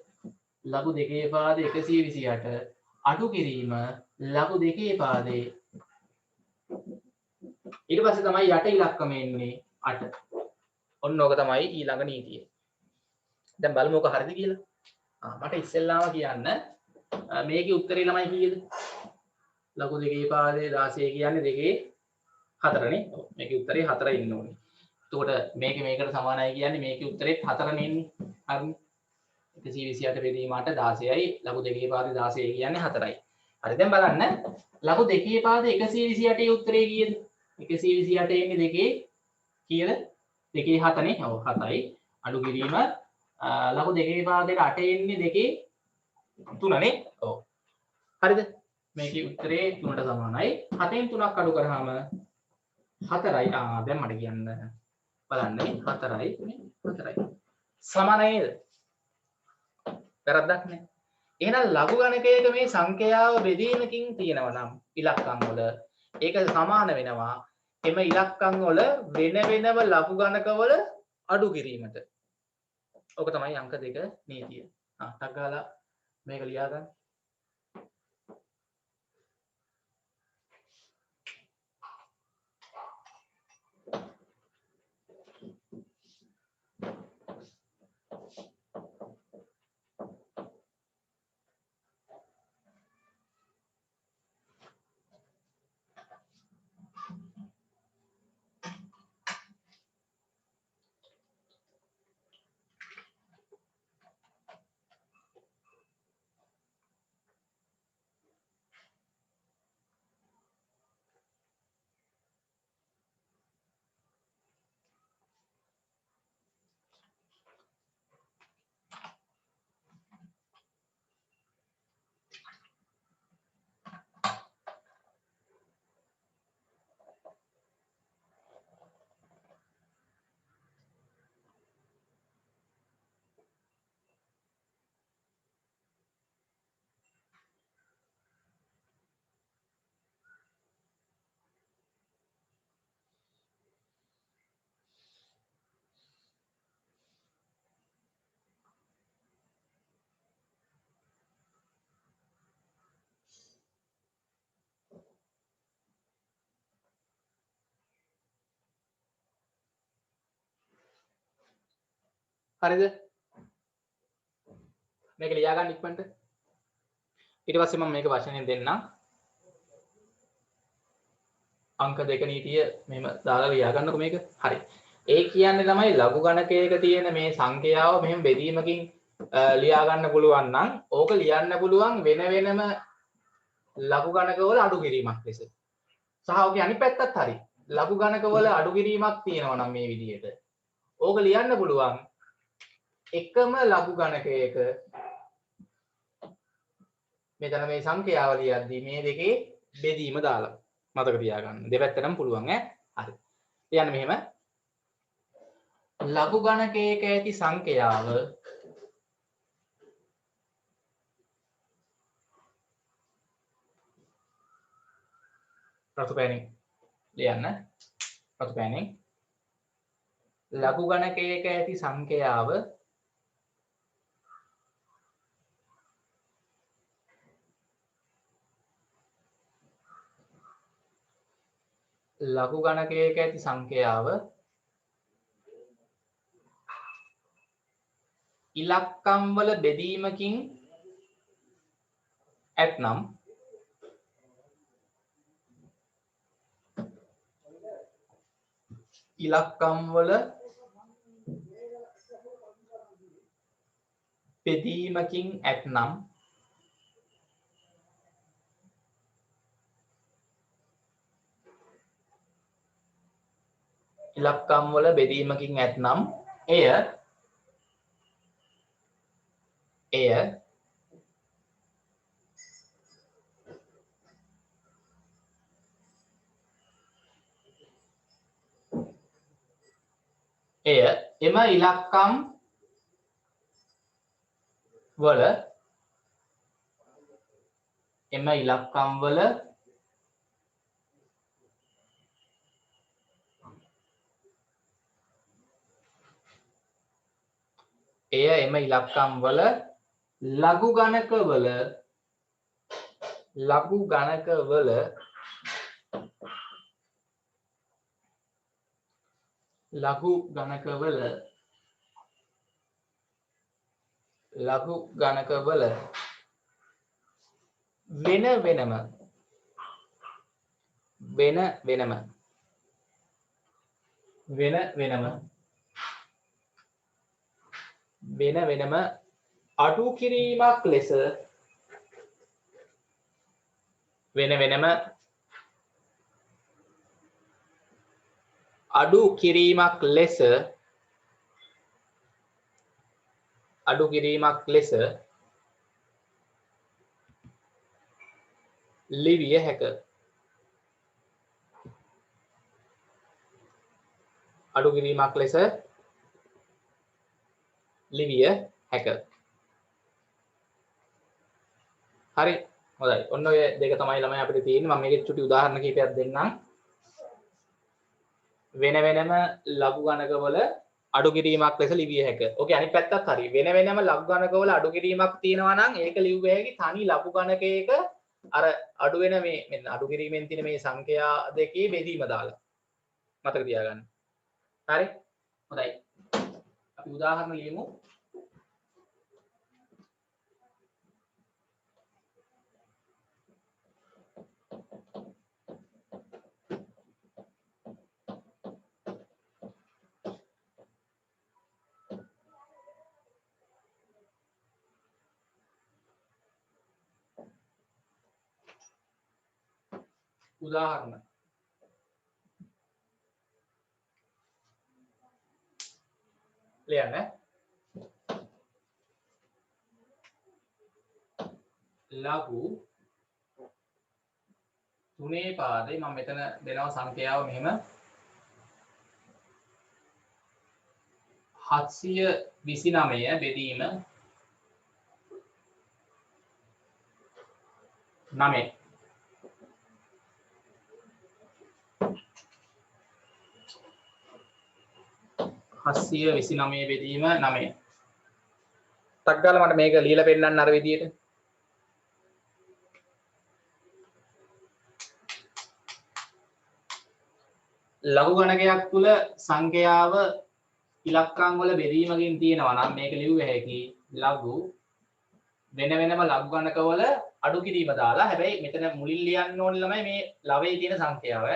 ලඝු දෙකේ පාදේ 128 අඩු කිරීම ලඝු දෙකේ පාදේ ඊට පස්සේ තමයි යට ඉලක්කම එන්නේ 8. ඔන්න ඕක තමයි ඊළඟ නීතිය. දැන් බලමු ඔක හරිද කියලා. මට ඉස්සෙල්ලාම කියන්න මේකේ උත්තරේ ළමයි කීයද? ලඝු දෙකේ පාදේ 16 කියන්නේ දෙකේ 4නේ. ඔව් මේකේ උත්තරේ 4 ඉන්න ඕනේ. එතකොට මේකට සමානයි කියන්නේ මේකේ උත්තරෙත් 4නේ ඉන්නේ. හරිනේ. 128 බෙදීම 8 16යි ලඝු දෙකේ පාදේ 16 කියන්නේ 4යි. හරි දැන් බලන්න ලඝු දෙකේ පාදේ 128 උත්තරේ කීයද? 128 එන්නේ දෙකේ කීයද? දෙකේ 7නේ. ඔව් 7යි. අඩු කිරීම ලඝු දෙකේ පාදේට 8 එන්නේ දෙකේ 3නේ. ඔව්. හරිද? මේකේ උත්තරේ 3ට සමානයි. 7න් 3ක් අඩු කරාම 4යි. දැන් මට කියන්න බලන්න 4යි 4යි. සමානයි නේද? වැරද්දක් නෑ. එහෙනම් ලඝු ගණකයක මේ සංඛ්‍යාව බෙදීමකින් තියෙනවා නම් ඉලක්කම් වල ඒක සමාන වෙනවා එම ඉලක්කම් වල වෙන වෙනම ලඝු ගණකවල අඩු කිරීමට. ඕක තමයි අංක 2 නීතිය. ටක් ගාලා මේක ලියා ගන්න. හරිද? මේක ලියා ගන්න ඉක්මනට. ඊට පස්සේ මම මේක වචනෙන් දෙන්නම්. අංක 2 නීතිය මෙහෙම දාලා ලියා ගන්නකො මේක. හරි. ඒ කියන්නේ තමයි ලඝු ගණකයක තියෙන මේ සංඛ්‍යාව මෙහෙම බෙදීමකින් ලියා ගන්න පුළුවන් නම් ඕක ලියන්න පුළුවන් වෙන වෙනම ලඝු ගණකවල අඩු කිරීමක් ලෙස. සහ ඔකේ අනිත් පැත්තත් හරි. ලඝු ගණකවල අඩු කිරීමක් තියෙනවා නම් මේ විදිහට. ඕක ලියන්න පුළුවන් එකම ලඝු ගණකයක මෙතන මේ සංඛ්‍යාව ලියද්දී මේ දෙකේ බෙදීම දාලා මතක තියාගන්න. දෙපැත්තටම පුළුවන් ඈ. හරි. ලියන්න මෙහෙම. ලඝු ගණකයක ඇති සංඛ්‍යාව රතු පෑනින් ලියන්න. රතු පෑනින් ලඝු ගණකයක ඇති සංඛ්‍යාව ලඝු ගණකයක ඇති සංඛ්‍යාව ඉලක්කම් වල බෙදීමකින් ඇතනම් ඉලක්කම් වල බෙදීමකින් ඇතනම් ඉලක්කම් වල බෙදීමකින් ඇතනම් එය එම ඉලක්කම් වල ලඝු ගණකවල වෙන වෙනම අඩු කිරීමක් ලෙස ලිවිය හැක. අඩු කිරීමක් ලෙස ලිවිය හැක. හරි හොඳයි. ඔන්න ඔය දෙක තමයි ළමයි අපිට තියෙන්නේ. මම මේකේ චුටි උදාහරණ කිහිපයක් දෙන්නම්. වෙන වෙනම ලඝු ගණකවල අඩු කිරීමක් ලෙස ලිවිය හැක. ඕකේ අනිත් පැත්තත් හරි. වෙන වෙනම ලඝු ගණකවල අඩු කිරීමක් තියෙනවා නම් ඒක ලිව්ව හැකි තනි ලඝු ගණකයක අර අඩු වෙන මේ මෙන්න අඩු කිරීමෙන් තියෙන මේ සංඛ්‍යා දෙකේ බෙදීම දාලා. මතක තියාගන්න. හරි? හොඳයි. අපි උදාහරණ ලියමු. උදාහරණ ලියන්න. ලඝු තුනේ පාදේ මම මෙතන දෙනවා සංඛ්‍යාව මෙහෙම 729 බෙදීම 9 729 බෙදීම 9. ටක් ගාලා මට මේක ලියලා පෙන්නන්න අර විදියට. ලඝු ගණකයක් තුල සංඛ්‍යාව ඉලක්කම් වල බෙදීමකින් තියෙනවා නම් මේක ලිව්ව හැකි ලඝු වෙන වෙනම ලඝු ගණකවල අඩු කිරීම දාලා. හැබැයි මෙතන මුලින් ලියන්න ඕනේ ළමයි මේ ලවයේ තියෙන සංඛ්‍යාව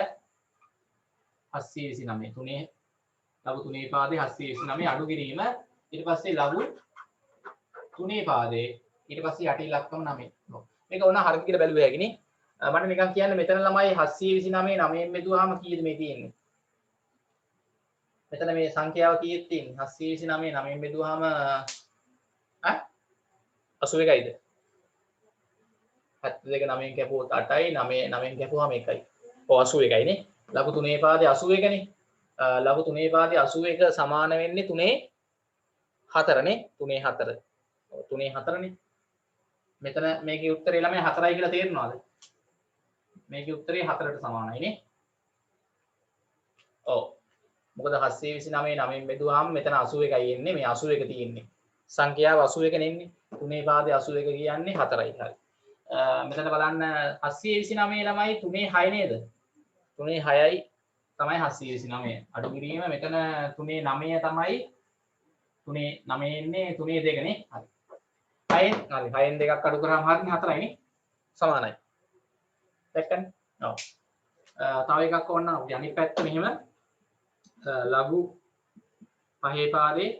729 තුනේ ලඝු තුනේ පාදේ 729 අඩු කිරීම ඊට පස්සේ ලඝු තුනේ පාදේ ඊට පස්සේ යටි ඉලක්කම 9. මේක ඕන හරියට කියලා බැලුවා හැකිනේ. මට නිකන් කියන්න මෙතන ළමයි 729 9න් බෙදුවාම කීයද මේ තියෙන්නේ? මෙතන මේ සංඛ්‍යාව කීයද තියෙන්නේ? 729 9න් බෙදුවාම 81යිද? 72 9න් කැපුවොත් 8යි 9 9න් කැපුවාම 1යි. ඔව් 81යි නේ. ලඝු තුනේ පාදේ 81 නේ. ලඝු තුනේ පාදේ 81 සමාන වෙන්නේ තුනේ 4 නේ. තුනේ 4. ඔව් තුනේ 4 නේ. මෙතන මේකේ උත්තරේ ළමයි 4යි කියලා තේරෙනවද? මේකේ උත්තරේ 4ට සමානයි නේ. ඔව්. මොකද 729 9න් බෙදුවාම මෙතන 81යි එන්නේ. මේ 81 තියෙන්නේ. සංඛ්‍යාව 81 නෙන්නේ. තුනේ පාදේ 81 කියන්නේ 4යි. හරි. මෙතන බලන්න 729 ළමයි තුනේ 6 නේද? තුනේ 6යි තමයි 729. අඩු කිරීම මෙතන තුනේ 9 තමයි. තුනේ 9 එන්නේ තුනේ 2 නේ. හරි. 6න් හරි 6න් දෙකක් අඩු කරාම හරිනේ 4යි නේ. සමානයි. දැක්කනේ? ඔව්. තව එකක් ඕන නම් අපි අනිත් පැත්ත මෙහෙම ලඝු පහේ පාදේ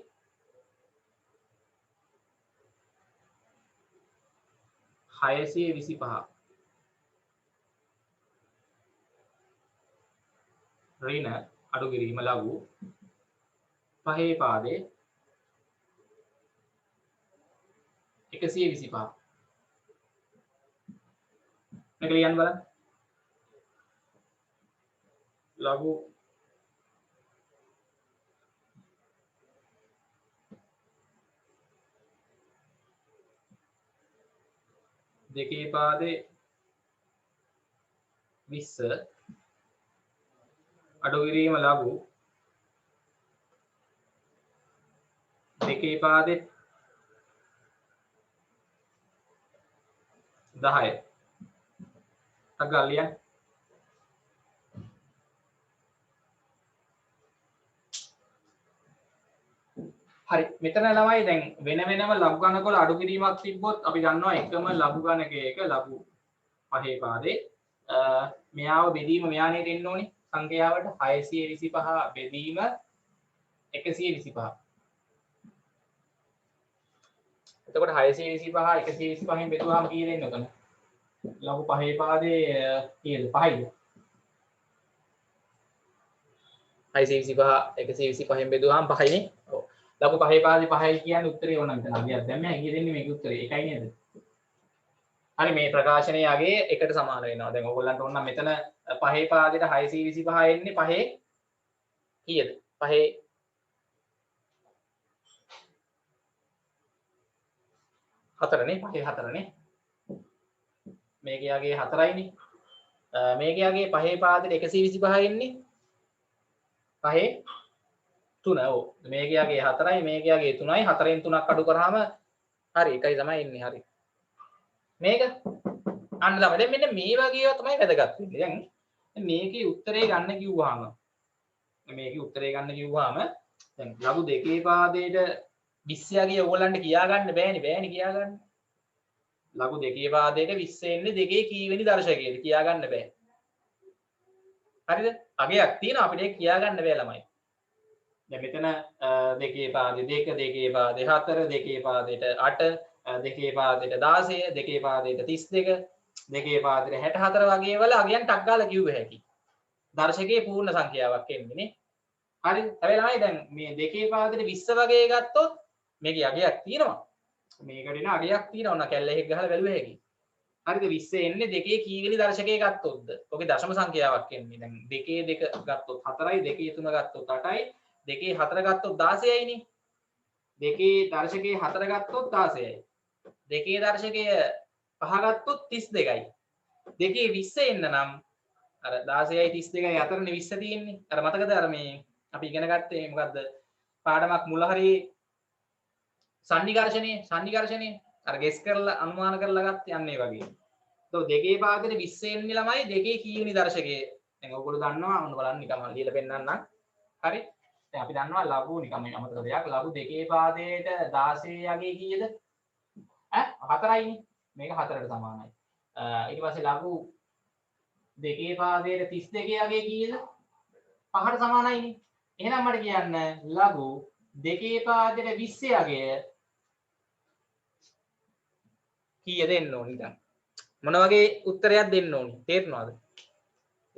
625 ඍණ අඩු කිරීම ලඝු පහේ පාදේ 125 මේක ලියන්න බලන්න ලඝු දෙකේ පාදේ 20 අඩු කිරීම ලඝු දෙකේ පාදේ 10 අගලියන් හරි මෙතන ළමයි දැන් වෙන වෙනම ලඝු ගණක වල අඩු කිරීමක් තිබ්බොත් අපි දන්නවා එකම ලඝු ගණකයක ලඝු පහේ පාදේ මෙයාව බෙදීම මෙයානේ දෙන්න ඕනේ සංඛ්‍යාවට 625 බෙදීම 125 එතකොට 625 125න් බෙදුවාම කී දෙන්න උතන ලඝු පහේ පාදේ කීයද 5යිද 625 125න් බෙදුවාම 5යිනේ ඔව් ලඝු පහේ පාදේ 5යි කියන්නේ උත්තරේ ඕන මෙතන අගයක් දැන් මම කී දෙන්නේ මේකේ උත්තරේ ඒකයි නේද හරි මේ ප්‍රකාශනයේ අගේ එකට සමාන වෙනවා දැන් ඕගොල්ලන්ට ඕන නම් මෙතන පහේ පාදේට 625 එන්නේ පහේ කීයද පහේ හතරනේ පහේ හතරනේ මේකේ යගේ 4යිනේ මේකේ යගේ පහේ පාදෙට 125 එන්නේ පහේ 3 ඔව් මේකේ යගේ 4යි මේකේ යගේ 3යි 4න් 3ක් අඩු කරාම හරි එකයි තමයි එන්නේ හරි මේක අන්න ළමයි දැන් මෙන්න මේ වගේ ඒවා තමයි වැදගත් වෙන්නේ දැන් මේකේ උත්තරේ ගන්න කිව්වහම දැන් ලඝු දෙකේ පාදේට 20 යගේ ඕගොල්ලන්ට කියා ගන්න බෑනේ කියා ගන්න ලඝු දෙකේ පාදයට 20 එන්නේ දෙකේ කීවෙනි දර්ශකයේද කියා ගන්න බෑ. හරිද? අගයක් තියෙනවා අපිට ඒක කියා ගන්න බෑ ළමයි. දැන් මෙතන දෙකේ පාදේ 2 දෙකේ පාදේ 4 දෙකේ පාදයට 8 දෙකේ පාදයට 16 දෙකේ පාදයට 32 දෙකේ පාදයට 64 වගේ වල අගයන් ටක් ගාලා කිව්ව හැකි. දර්ශකයේ පූර්ණ සංඛ්‍යාවක් එන්නේ නේ. හරිද? හැබැයි ළමයි දැන් මේ දෙකේ පාදයට 20 වගේ ගත්තොත් මේකේ අගයක් තියෙනවා. මේකට එන අගයක් තියෙනවා න කැල්ල එකක් ගහලා බැලුව හැකි. හරිද 20 එන්නේ දෙකේ කීවෙනි දර්ශකයේ ගත්තොත්ද? ඔකේ දශම සංඛ්‍යාවක් එන්නේ. දැන් දෙකේ 2 ගත්තොත් 4යි, දෙකේ 3 ගත්තොත් 8යි, දෙකේ 4 ගත්තොත් 16යිනේ. දෙකේ දර්ශකයේ 4 ගත්තොත් 16යි. දෙකේ දර්ශකයේ 5 ගත්තොත් 32යි. දෙකේ 20 එන්න නම් අර 16යි 32යි අතරනේ 20 තියෙන්නේ. අර මතකද අර මේ අපි ඉගෙන ගත්තේ මොකද්ද? පාඩමක් මුල හරියේ සන්නිකර්ෂණය අර ගෙස් කරලා අනුමාන කරලා ගත්තේ අන්න ඒ වගේ. ඒතකොට දෙකේ පාදෙට 20 එන්නේ ළමයි දෙකේ කීවෙනි දර්ශකයේ. දැන් ඔයගොල්ලෝ දන්නවා මොන බලන්න නිකන් ලියලා පෙන්නන්නම්. හරි. දැන් අපි දන්නවා ලඝු නිකන් මේ අමතක දෙයක්. ලඝු දෙකේ පාදයට 16 යගේ කීයද? 4යිනේ. මේක 4ට සමානයි. ඊට පස්සේ ලඝු දෙකේ පාදයට 32 යගේ කීයද? 5ට සමානයිනේ. එහෙනම් මට කියන්න ලඝු දෙකේ පාදයට 20 යගේ කීය දෙන්න ඕනි දැන් මොන වගේ උත්තරයක් දෙන්න ඕනි තේරෙනවද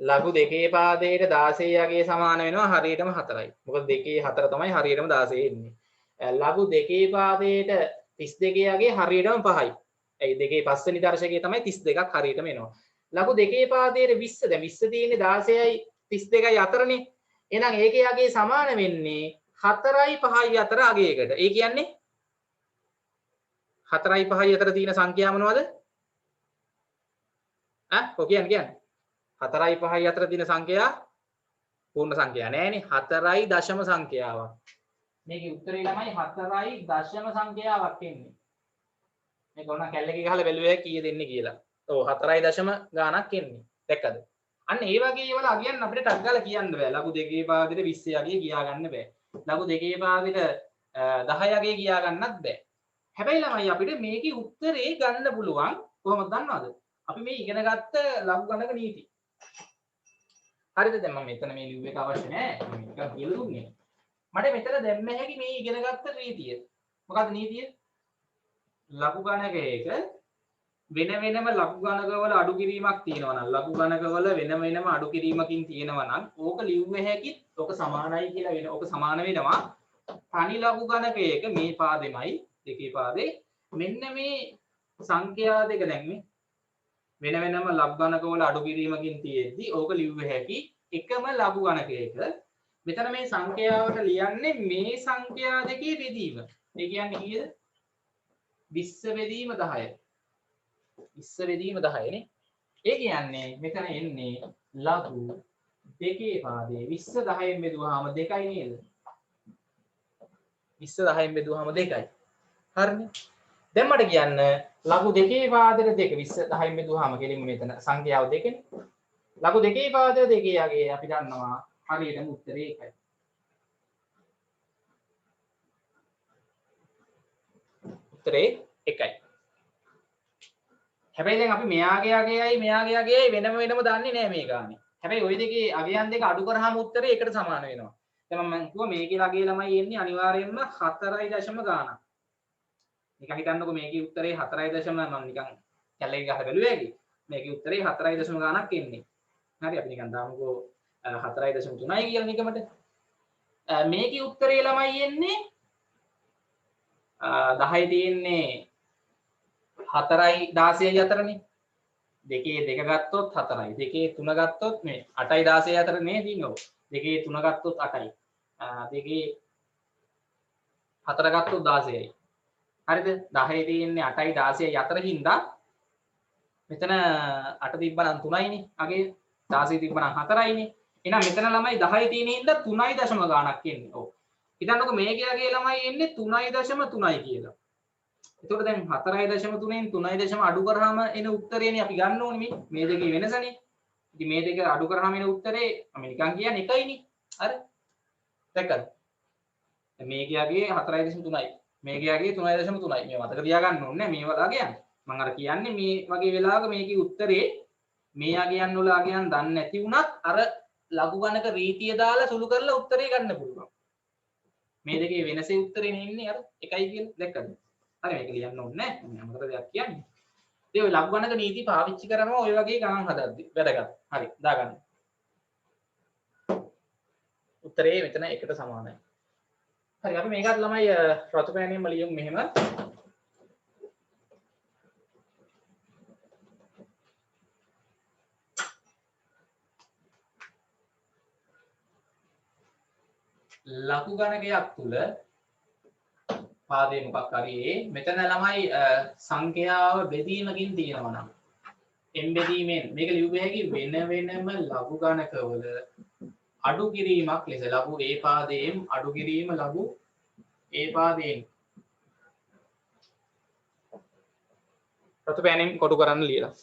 ලඝු දෙකේ පාදයට 16 යගේ සමාන වෙනවා හරියටම 4යි මොකද දෙකේ 4 තමයි හරියටම 16 එන්නේ ලඝු දෙකේ පාදයට 32 යගේ හරියටම 5යි ඒ දෙකේ පස්වෙනි දර්ශකයේ තමයි 32ක් හරියටම එනවා ලඝු දෙකේ පාදයට 20 දැන් 20 තියෙන්නේ 16යි 32යි අතරනේ එහෙනම් ඒකේ යගේ සමාන වෙන්නේ 4යි 5යි අතර අගයකට ඒ කියන්නේ 4යි 5යි අතර තියෙන සංඛ්‍යා මොනවද? කියන්නේ 4යි 5යි අතර තියෙන සංඛ්‍යා පූර්ණ සංඛ්‍යා නෑනේ 4යි දශම සංඛ්‍යාවක්. මේකේ උත්තරේ ළමයි 4යි දශම සංඛ්‍යාවක් එන්නේ. මේක ඕන කැල්ලකේ ගහලා බැලුවේ කීයද එන්නේ කියලා. ඔව් 4යි දශම ගාණක් එන්නේ. දැක්කද? අන්න ඒ වගේ ඒවල අගයන් අපිට ටක් ගාලා කියන්න බෑ. ලඝු දෙකේ පාදෙට 20 අගය කියා ගන්න බෑ. ලඝු දෙකේ පාදෙට 10 අගය කියා ගන්නත් බෑ. හැබැයි ළමයි අපිට මේකේ උත්තරේ ගන්න පුළුවන් කොහොමද දන්නවද? අපි මේ ඉගෙන ගත්ත ලඝු ගණක නීති. හරිද? දැන් මම මෙතන මේ ලිව් එක අවශ්‍ය නැහැ. මම නිකන් කියලා දුන්නේ. මට මෙතන දැම්ම හැකි මේ ඉගෙන ගත්ත නීතිය. මොකක්ද නීතිය? ලඝු ගණකයක වෙන වෙනම ලඝු ගණකවල අඩු කිරීමක් තියෙනවා නම් ලඝු ගණකවල වෙන වෙනම අඩු කිරීමකින් තියෙනවා නම් ඕක ලිව්ව හැකිත් ඕක සමානයි කියලා වෙන ඕක සමාන වෙනවා තනි ලඝු ගණකයක මේ පාදෙමයි දෙකේ පාදේ මෙන්න මේ සංඛ්‍යා දෙක දැන් මේ වෙන වෙනම ලඝු ගණකවල අඩු කිරීමකින් තියෙද්දි ඕක ලිව්ව හැකි එකම ලඝු ගණකයක මෙතන මේ සංඛ්‍යාවට ලියන්නේ මේ සංඛ්‍යා දෙකේ බෙදීම. ඒ කියන්නේ කීයද? 20 බෙදීම 10. 20 බෙදීම 10 නේ. ඒ කියන්නේ මෙතන එන්නේ ලඝු දෙකේ පාදේ 20 10න් බෙදුවාම 2යි නේද? 20 10න් බෙදුවාම 2යි. හරිනේ. දැන් මට කියන්න ලඝු දෙකේ පාදෙට 2 20 10න් බෙදුවාම කෙලින්ම මෙතන සංඛ්‍යාව 2නේ. ලඝු දෙකේ පාදෙට 2 යගේ අපි දන්නවා හරියටම උත්තරේ 1යි. උත්තරේ 1යි. හැබැයි දැන් අපි මෙයාගේ අගයයි මෙයාගේ අගයයි වෙනම වෙනම දන්නේ නැහැ මේ ගානේ. හැබැයි ওই දෙකේ අගයන් දෙක අඩු කරාම උත්තරේ එකට සමාන වෙනවා. දැන් මම කිව්වා මේකේ අගය ළමයි එන්නේ අනිවාර්යයෙන්ම 4 ගානක්. නිකන් හිතන්නකෝ මේකේ උත්තරේ 4 මම නිකන් කැලේ ගහලා බැලුවා ඇගේ. මේකේ උත්තරේ 4 ගානක් එන්නේ. හරි අපි නිකන් දාමුකෝ 4.3යි කියලා නිකමට. මේකේ උත්තරේ ළමයි එන්නේ 10 තියෙන්නේ 4යි 16යි අතරනේ. දෙකේ 2 ගත්තොත් 4යි. දෙකේ 3 ගත්තොත් මේ 8යි 16යි අතර නේ තියෙන්නේ ඔව්. දෙකේ 3 ගත්තොත් 8යි. දෙකේ 4 ගත්තොත් 16යි. හරිද? 10 තියෙන්නේ 8යි 16යි අතරින්ද මෙතන 8 තිබ්බනම් 3යිනේ. අගේ 16 තිබ්බනම් 4යිනේ. එහෙනම් මෙතන ළමයි 10 තියෙන හින්දා 3.0 ගාණක් එන්නේ. ඔව්. හිතන්නකෝ මේකේ අගේ ළමයි එන්නේ 3.3යි කියලා. එතකොට දැන් 4.3න් 3.0 අඩු කරාම එන උත්තරේනේ අපි ගන්න ඕනේ මේ දෙකේ වෙනසනේ. ඉතින් මේ දෙක අඩු කරාම එන උත්තරේ මම නිකන් කියන්නේ 1යිනේ. හරි. දැක්කද? මේකේ අගේ 4.3යි. මේකේ අගේ 3.3යි. මේ මතක තියාගන්න ඕනේ මේ වගේ යන්නේ. මම අර කියන්නේ මේ වගේ වෙලාවක මේකේ උත්තරේ මේ අගයන් වල අගයන් දන්නේ නැති වුණත් අර ලඝු ගණක රීතිය දාලා සුළු කරලා උත්තරේ ගන්න පුළුවන්. මේ දෙකේ වෙනසේ උත්තරේ නෙන්නේ අර 1යි කියලා දැක්කද? හරි මේක ලියන්න ඕනේ නැහැ. මම අමතර දෙයක් කියන්නේ. ඉතින් ඔය ලඝු ගණක නීති පාවිච්චි කරනවා ඔය වගේ ගණන් හදද්දි. වැදගත්. හරි දාගන්න. උත්තරේ මෙතන 1ට සමානයි. හරි අපි මේකත් ළමයි රතු පෑනියෙන්ම ලියමු මෙහෙම. ලඝු ගණකයක් තුල පාදේ මොකක් හරි මෙතන ළමයි සංඛ්‍යාව බෙදීමකින් තියෙනවා නම් m බෙදීමෙන් මේක ලියුවේ හැකි වෙන වෙනම ලඝු ගණකවල අඩු කිරීමක් ලෙස ලඝු a පාදයෙන් අඩු කිරීම ලඝු a පාදයෙන් රතු පෑනෙන් කොටු කරන්න ලියලා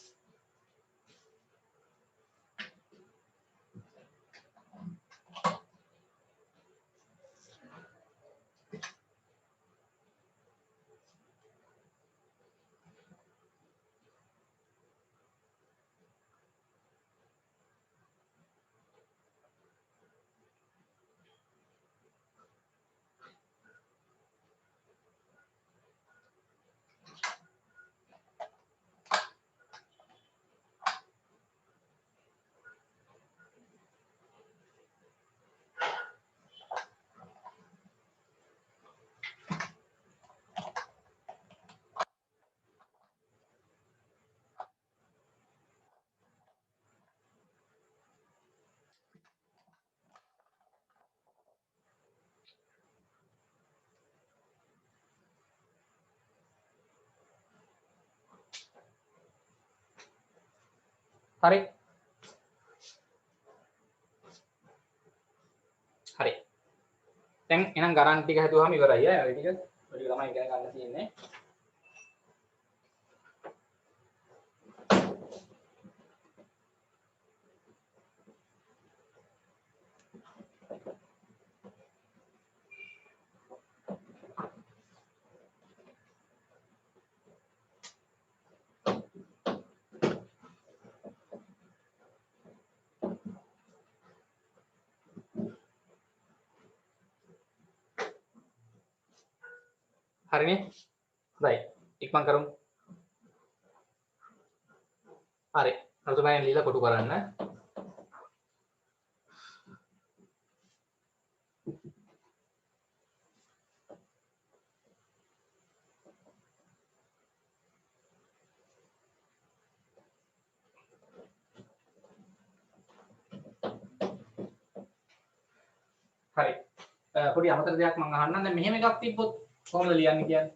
හරි හරි දැන් එහෙනම් ගණන් ටික හදුවාම ඉවරයි අය ටික පොඩි ළමයි ඉගෙන ගන්න තියෙන්නේ හරිනේ හොඳයි ඉක්මන් කරමු හරි. රතුපැයෙන් লীලා කොටු කරන්න. හරි. පොඩි අමතර දෙයක් මම අහන්නම්. දැන් මෙහෙම එකක් තිබ්බොත් කොහොමද ලියන්නේ කියන්නේ?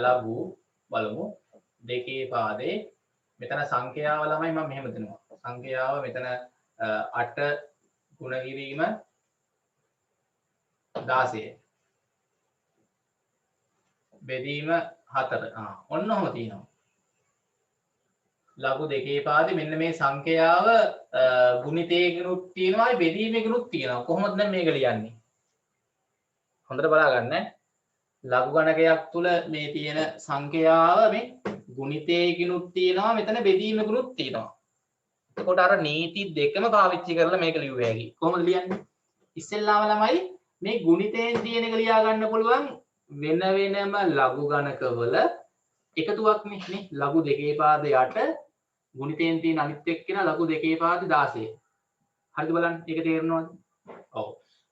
ලඝු බලමු. දෙකේ පාදේ මෙතන සංඛ්‍යාව ළමයි මම මෙහෙම දෙනවා. සංඛ්‍යාව මෙතන 8 ගුණ කිරීම 16 බෙදීම 4. ඔන්න ඔහොම තියෙනවා. ලඝු දෙකේ පාදේ මෙන්න මේ සංඛ්‍යාව ගුණිතයකිනුත් තියෙනවා බෙදීමකිනුත් තියෙනවා. කොහොමද දැන් මේක ලියන්නේ? හොඳට බලා ගන්න. ලඝු ගණකයක් තුල මේ තියෙන සංඛ්‍යාව මේ ගුණිතයකිනුත් තියෙනවා මෙතන බෙදීමකිනුත් තියෙනවා. එතකොට අර නීති දෙකම පාවිච්චි කරලා මේක ලියුව හැකියි. කොහොමද ලියන්නේ? ඉස්සෙල්ලාම ළමයි මේ ගුණිතයෙන් තියෙන එක ලියා ගන්න පුළුවන් වෙන වෙනම ලඝු ගණකවල එකතුවක් නේ. ලඝු දෙකේ පාද 8 ගුණිතයෙන් තියෙන අනිත් එක්කෙන ලඝු දෙකේ පාද 16. හරිද බලන්න? ඒක තේරෙනවද? ඔව්.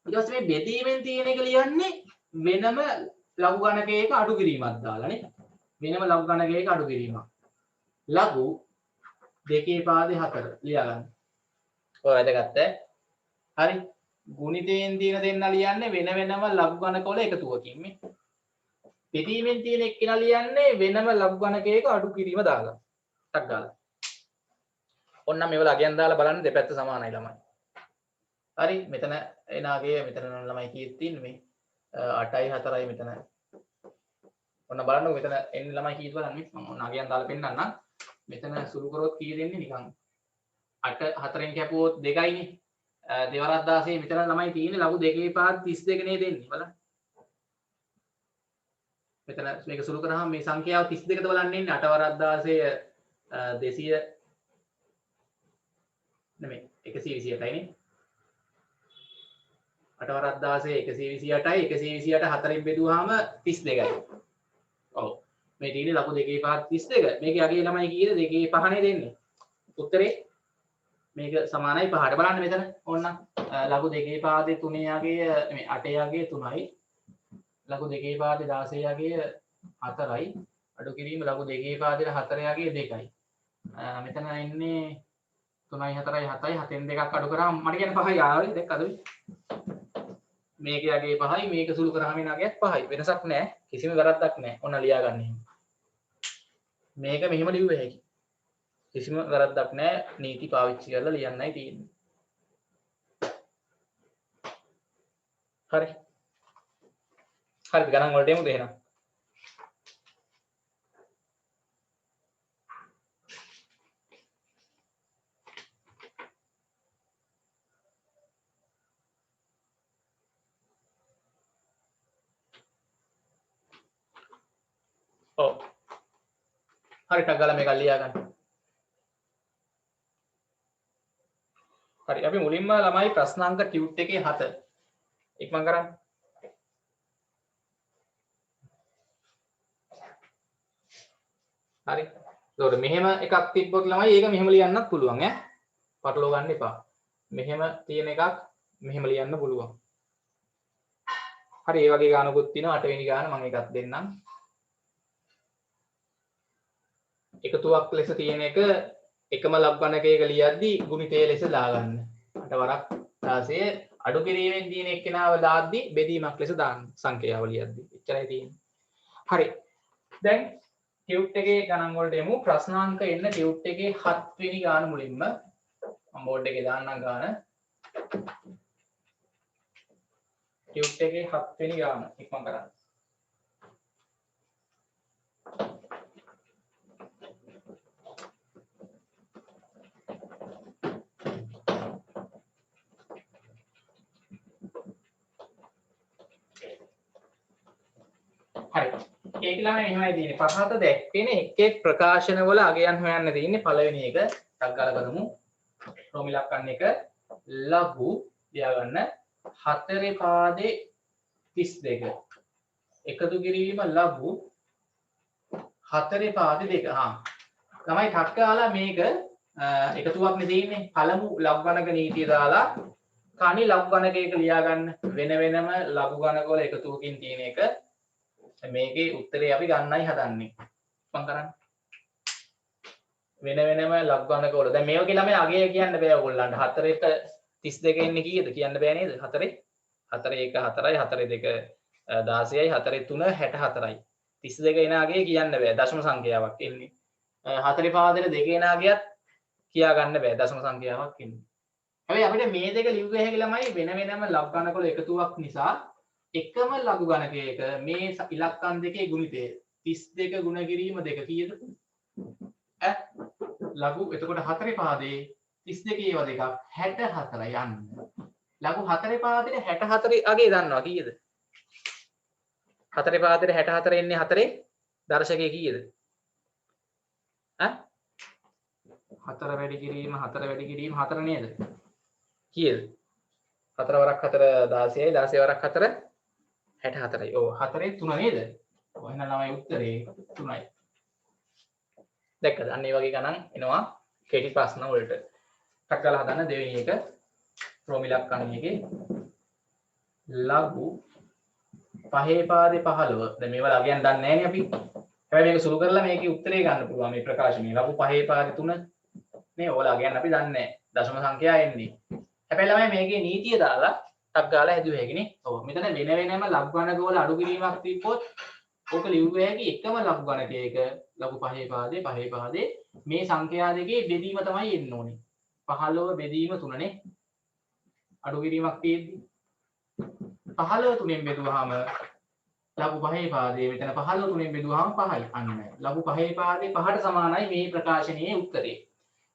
ඊට පස්සේ මේ බෙදීමෙන් තියෙන එක ලියන්නේ වෙනම ලඝු ගණකයක අඩු කිරීමක් දාලා නේ. වෙනම ලඝු ගණකයක අඩු කිරීමක්. ලඝු දෙකේ පාදේ 4 ලියා ගන්න. ඔය වැදගත් ඈ. හරි. ගුණිතයෙන් තියෙන දෙන්න ලියන්නේ වෙන වෙනම ලඝු ගණකවල එකතුවකින් මේ. බෙදීමෙන් තියෙන එක්කෙනා ලියන්නේ වෙනම ලඝු ගණකයක අඩු කිරීම දාලා. ටක් ගාලා. ඔන්න මේවල අගයන් දාලා බලන්න දෙපැත්ත සමානයි ළමයි. හරි. මෙතන එනාගේ මෙතන ළමයි කීයක් තියෙන්නේ මේ 8යි 4යි මෙතන. ඔන්න බලන්නකො මෙතන එන්නේ ළමයි කීයද බලන්න මේ. මම ඔන්න අගයන් දාලා පෙන්නන්නම්. මෙතන සුළු කරොත් කී දෙන්නේ නිකන් 8 4ෙන් කැපුවොත් 2යිනේ. 2 වරක් 16 මෙතන ළමයි තියෙන්නේ ලඝු දෙකේ පාද 32 නේ දෙන්නේ බලන්න. මෙතන මේක සුළු කරාම මේ සංඛ්‍යාව 32ද බලන්න ඉන්නේ 8 වරක් 16 200 නෙමෙයි 128යි නේ. 8 වරක් 16 128යි 128 4ෙන් බෙදුවාම 32යි. ඔව්. මේ තියෙන්නේ ලඝු දෙකේ පාද 32. මේකේ යගේ ළමයි කීයද? දෙකේ 5 නේ දෙන්නේ. උත්තරේ මේක සමානයි 5ට. බලන්න මෙතන ඕන්න ලඝු දෙකේ පාදේ 3 යගේ මේ 8 යගේ 3යි. ලඝු දෙකේ පාදේ 16 යගේ 4යි. අඩු කිරීම ලඝු දෙකේ පාදේ 4 යගේ 2යි. මෙතන ඉන්නේ 3යි 4යි 7යි 7ෙන් දෙකක් අඩු කරාම මට කියන්නේ 5යි ආවේ දැක්කද? මේක යගේ 5යි මේක සුළු කරාම එන අගයක් 5යි. වෙනසක් නැහැ. කිසිම වැරද්දක් නැහැ. ඔන්න ලියා ගන්න එහෙම. මේක මෙහෙම ලියුව හැකි. කිසිම වැරද්දක් නැහැ. නීති පාවිච්චි කරලා ලියන්නයි තියෙන්නේ. හරි. හරිද? ගණන් වලට එමුද එහෙනම්? ඔව්. හරි ටක් ගාලා මේක ලියා ගන්න. හරි අපි මුලින්ම ළමයි ප්‍රශ්නාංක ටියුට් එකේ 7 ඉක්මන් කරන්න. හරි. ඒකට මෙහෙම එකක් තිබ්බොත් ළමයි ඒක මෙහෙම ලියන්නත් පුළුවන් ඈ. පටලව ගන්න එපා. මෙහෙම තියෙන එකක් මෙහෙම ලියන්න පුළුවන්. හරි ඒ වගේ ගානකුත් තියෙනවා 8 වෙනි ගාන මම එකක් දෙන්නම්. එකතුවක් ලෙස තියෙන එක එකම ලබ් ගණකයක ලියද්දි ගුණිතය ලෙස දාගන්න. 8 වරක් 16 අඩු කිරීමෙන් තියෙන එක්කෙනාව දාද්දි බෙදීමක් ලෙස දාන්න සංඛ්‍යාව ලියද්දි. එච්චරයි තියෙන්නේ. හරි. දැන් ටියුට් එකේ ගණන් වලට එමු. ප්‍රශ්නාංක එන්න ටියුට් එකේ 7 වෙනි ගාන මුලින්ම මම බෝඩ් එකේ දාන්නම් ගාන. ටියුට් එකේ 7 වෙනි ගාන ඉක්මන් කරන්න. හරි. ඒකලම මෙහෙමයි තියෙන්නේ. පහත දැක්කේන එක් එක් ප්‍රකාශන වල අගයන් හොයන්න තියෙන්නේ. පළවෙනි එක ටක් ගාලා බලමු. රෝමිලක්කන් එක ලඝු ලියා ගන්න 4 පාදේ 32. එකතු කිරීම ලඝු 4 පාදේ 2. ළමයි ටක් ගාලා මේක එකතුවක් නේ තියෙන්නේ. පළමු ලඝු ගණක නීතිය දාලා කණි ලඝු ගණකයක ලියා ගන්න. වෙන වෙනම ලඝු ගණකවල එකතුවකින් තියෙන එක මේකේ උත්තරේ අපි ගන්නයි හදන්නේ. මම කරන්නේ. වෙන වෙනම ලඝු ගණකවල. දැන් මේක ළමයි අගය කියන්න බෑ ඔයගොල්ලන්ට. 4ට 32 එන්නේ කීයද කියන්න බෑ නේද? 4 4 1 4යි 4 2 16යි 4 3 64යි. 32 එන අගය කියන්න බෑ. දශම සංඛ්‍යාවක් එන්නේ. 4 පාදෙට 2 එන අගයත් කියා ගන්න බෑ. දශම සංඛ්‍යාවක් එන්නේ. හැබැයි අපිට මේ දෙක ලිව්ව හැකි ළමයි වෙන වෙනම ලඝු ගණකවල එකතුවක් නිසා එකම ලඝු ගණකයක මේ ඉලක්කම් දෙකේ ගුණිතය 32 ගුණ කිරීම 2 කීයද? ලඝු එතකොට 4 පාදේ 32 ඒවා දෙකක් 64 යන්න. ලඝු 4 පාදේ 64 අගේ දන්නවා කීයද? 4 පාදේ 64 එන්නේ 4 දර්ශකයේ කීයද? 4 වැඩි කිරීම 4 නේද? කීයද? 4 වරක් 4 16යි 16 වරක් 4 64යි. ඔව් 4 3 නේද? ඔව් එහෙනම් ළමයි උත්තරේ 3යි. දැක්කද? අන්න ඒ වගේ ගණන් එනවා කෙටි ප්‍රශ්න වලට. ටක් ගාලා හදන්න දෙවෙනි එක ප්‍රෝමිලක්කණියගේ ලඝු පහේ පාදේ 15. දැන් මේවල අගයන් දන්නේ නැහැ නේ අපි. හැබැයි මේක සුළු කරලා මේකේ උත්තරේ ගන්න පුළුවන් මේ ප්‍රකාශනයේ. ලඝු පහේ පාදේ 3 නේ ඕල අගයන් අපි දන්නේ නැහැ. දශම සංඛ්‍යා එන්නේ. හැබැයි ළමයි මේකේ නීතිය දාලා ටක් ගාලා හැදුවේ හැකිනේ. ඔව් මෙතන වෙන වෙනම ලඝු ගණක වල අඩු කිරීමක් තිබ්බොත් ඕක ලිව්වේ හැකි එකම ලඝු ගණකයක ලඝු පහේ පාදේ මේ සංඛ්‍යා දෙකේ බෙදීම තමයි එන්න ඕනේ. 15 බෙදීම 3 නේ. අඩු කිරීමක් තියෙද්දි 15 3ෙන් බෙදුවාම ලඝු පහේ පාදේ මෙතන 15 3ෙන් බෙදුවාම 5යි. අන්න ලඝු පහේ පාදේ 5ට සමානයි මේ ප්‍රකාශනයේ උත්තරේ.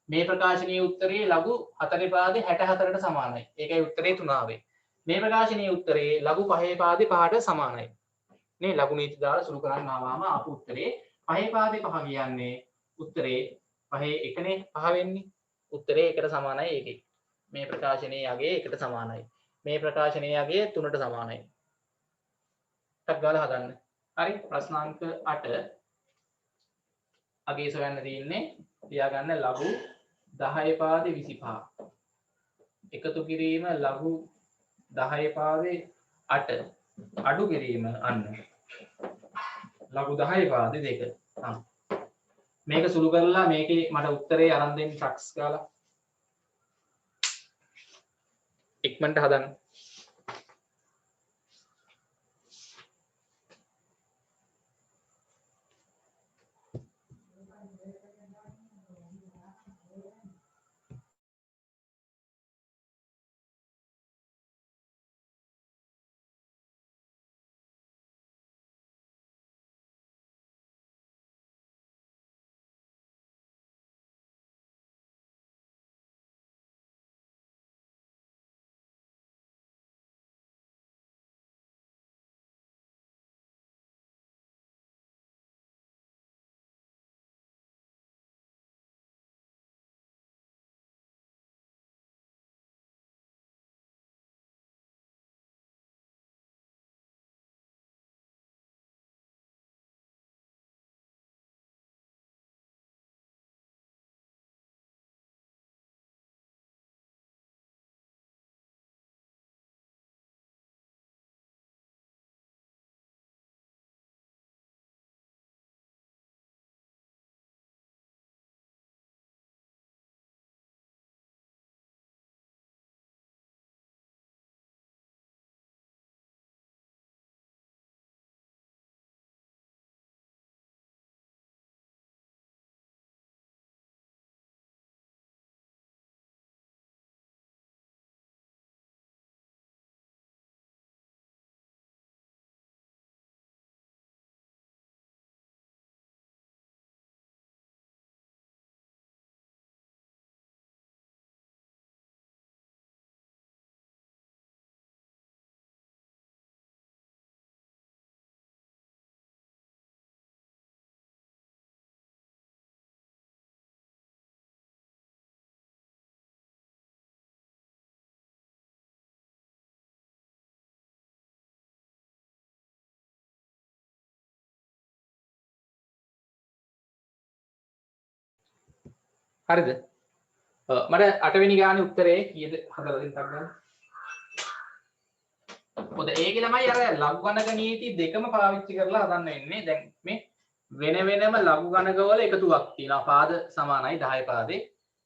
මේ ප්‍රකාශනයේ උත්තරේ ලඝු 4 පාදේ 64ට සමානයි. ඒකයි උත්තරේ 3 ආවේ. මේ ප්‍රකාශනයේ උත්තරේ ලඝු පහේ පාදේ 5ට සමානයි. නේ ලඝු නීති දාලා සුළු කරන්න ආවම ආපු උත්තරේ පහේ පාදේ 5 කියන්නේ උත්තරේ පහේ 1නේ 5 වෙන්නේ. උත්තරේ 1ට සමානයි ඒකේ. මේ ප්‍රකාශනයේ අගය 1ට සමානයි. මේ ප්‍රකාශනයේ අගය 3ට සමානයි. ටක් ගාලා හදන්න. හරි ප්‍රශ්නාංක 8 අගය සොයන්න තියෙන්නේ තියාගන්න ලඝු 10 පාදේ 25. එකතු කිරීම ලඝු 10 පාදේ 8 අඩු කිරීම අන්න ලඝු 10 පාදේ 2. මේක සුළු කරලා මේකේ මට උත්තරේ අරන් දෙන්න ටක්ස් ගාලා ඉක්මනට හදන්න. හරිද? මට 8 වෙනි ගානේ උත්තරේ කීයද හදලා දෙන්නක් ගන්න. මොකද ඒකේ ළමයි අර ලඝු ගණක නීති දෙකම පාවිච්චි කරලා හදන්න වෙන්නේ. දැන් මේ වෙන වෙනම ලඝු ගණකවල එකතුවක් තියෙනවා. පාද සමානයි 10 පාදේ.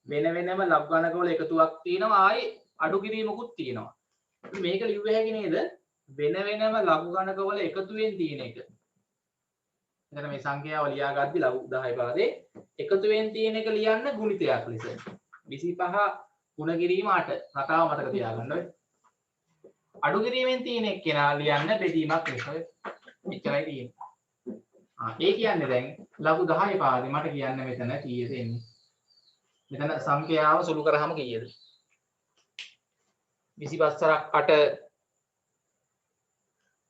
වෙන වෙනම ලඝු ගණකවල එකතුවක් තියෙනවා. ආයේ අඩු කිරීමකුත් තියෙනවා. මේක ලිව්ව හැකි නේද? වෙන වෙනම ලඝු ගණකවල එකතුවෙන් තියෙන එක. එතන මේ සංඛ්‍යාව ලියා ගද්දි ලඝු 10 පාදේ එකතුවෙන් තියෙන එක ලියන්න ගුණිතයක් ලෙස. 25 ගුණ කිරීම 8. රටාව මතක තියාගන්න ඔය. අඩු කිරීමෙන් තියෙන එක කෙනා ලියන්න බෙදීමක් ලෙස. මෙච්චරයි තියෙන්නේ. ඒ කියන්නේ දැන් ලඝු 10 පාදේ මට කියන්න මෙතන කීයද එන්නේ? මෙතන සංඛ්‍යාව සුළු කරාම කීයද? 25 සරක් 8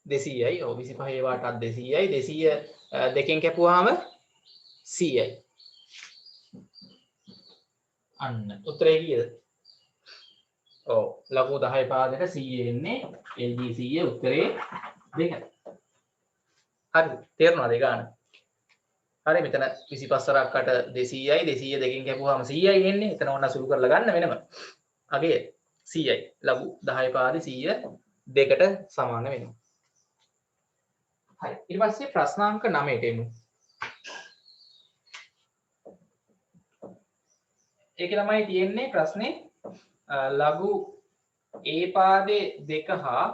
200යි. ඔව් 25 වාටත් 200යි. 200 දෙකෙන් කැපුවාම 100යි. අන්න උත්තරේ කීයද? ඔව් ලඝු 10 පාදයට 100 එන්නේ. LG 100 උත්තරේ 2. හරිද? තේරුණාද ඒ ගාන? හරි මෙතන 25 සරක් 8 200යි. 200 දෙකෙන් කැපුවාම 100යි එන්නේ. එතන ඕන සුළු කරලා ගන්න වෙනම. අගේ 100යි. ලඝු 10 පාදේ 100 දෙකට සමාන වෙනවා. හරි ඊට පස්සේ ප්‍රශ්නාංක 9ට එමු. ඒක ළමයි තියෙන්නේ ප්‍රශ්නේ ලඝු a පාදේ 2 හා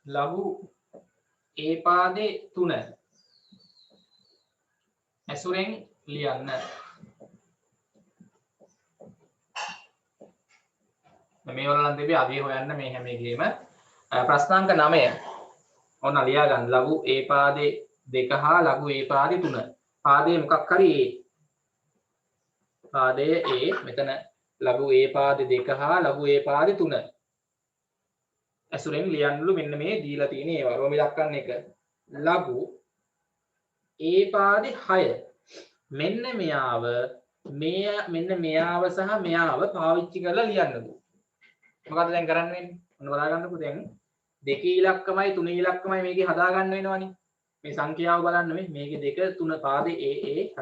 ලඝු a පාදේ 3 ඇසුරෙන් ලියන්න. මේ වල නම් දෙවි අගේ හොයන්න මේ හැම එකේම ප්‍රශ්නාංක 9 ඔන්න ලියා ගන්න. ලඝු a පාදේ 2 හා ලඝු a පාදේ 3. පාදේ මොකක් හරි පාදයේ a මෙතන ලඝු a පාදේ 2 හා ලඝු a පාදේ 3 ඇසුරෙන් ලියන්නලු මෙන්න මේ දීලා තියෙන ඒවා. රෝම ඉලක්කන්න එක. ලඝු a පාදේ 6 මෙන්න මෙයාව මෙන්න මෙයාව සහ මෙයාව පාවිච්චි කරලා ලියන්නලු. මොකද දැන් කරන්න වෙන්නේ? ඔන්න බලා ගන්නකෝ දැන් දෙකේ ඉලක්කමයි තුනේ ඉලක්කමයි මේකේ හදා ගන්න වෙනවනේ. මේ සංඛ්‍යාව බලන්න මේකේ 2 3 පාදේ a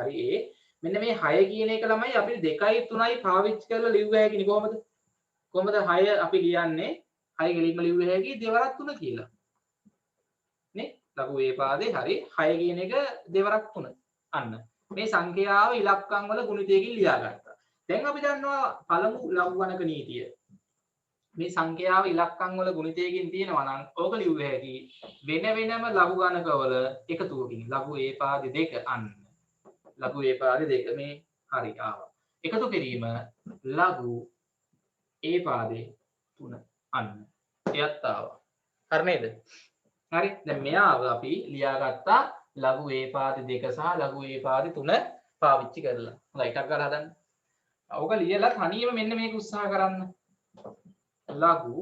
හරි a මෙන්න මේ 6 කියන එක ළමයි අපි 2යි 3යි පාවිච්චි කරලා ලිව්ව හැකිනේ කොහමද? කොහමද 6 අපි ලියන්නේ? 6 ගෙලින්ම ලිව්ව හැකි දෙවරක් 3 කියලා. නේ? ලඝු a පාදේ හරි 6 කියන එක දෙවරක් 3. අන්න. මේ සංඛ්‍යාව ඉලක්කම් වල ගුණිතයකින් ලියාගත්තා. දැන් අපි දන්නවා පළමු ලඝු ගණක නීතිය. මේ සංඛ්‍යාව ඉලක්කම් වල ගුණිතයකින් තියෙනවා නම් ඕක ලිව්ව හැකි වෙන වෙනම ලඝු ගණකවල එකතුවකින්. ලඝු a පාදේ 2 අන්න. ලඝු a පාදේ 2 මේ හරි ආවා. එකතු කිරීම ලඝු a පාදේ 3 අන්න. එයත් ආවා. හරි නේද? හරි. දැන් මෙයාව අපි ලියාගත්තා ලඝු a පාදේ 2 සහ ලඝු a පාදේ 3 පාවිච්චි කරලා. හොඳයි එකක් ගාලා හදන්න. ඕක ලියලා තනියම මෙන්න මේක උත්සාහ කරන්න. ලඝු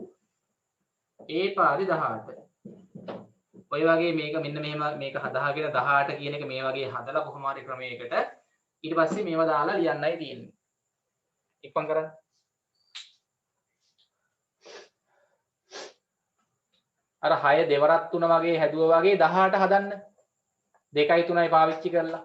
a පාදේ 18. ඔය වගේ මේක මෙන්න මෙහෙම මේක හදාගෙන 18 කියන එක මේ වගේ හදලා කොහොම හරි ක්‍රමයකට ඊට පස්සේ මේව දාලා ලියන්නයි තියෙන්නේ. ඉක්මන් කරන්න. අර 6 දෙවරක් 3 වගේ හැදුවා වගේ 18 හදන්න. 2යි 3යි පාවිච්චි කරලා.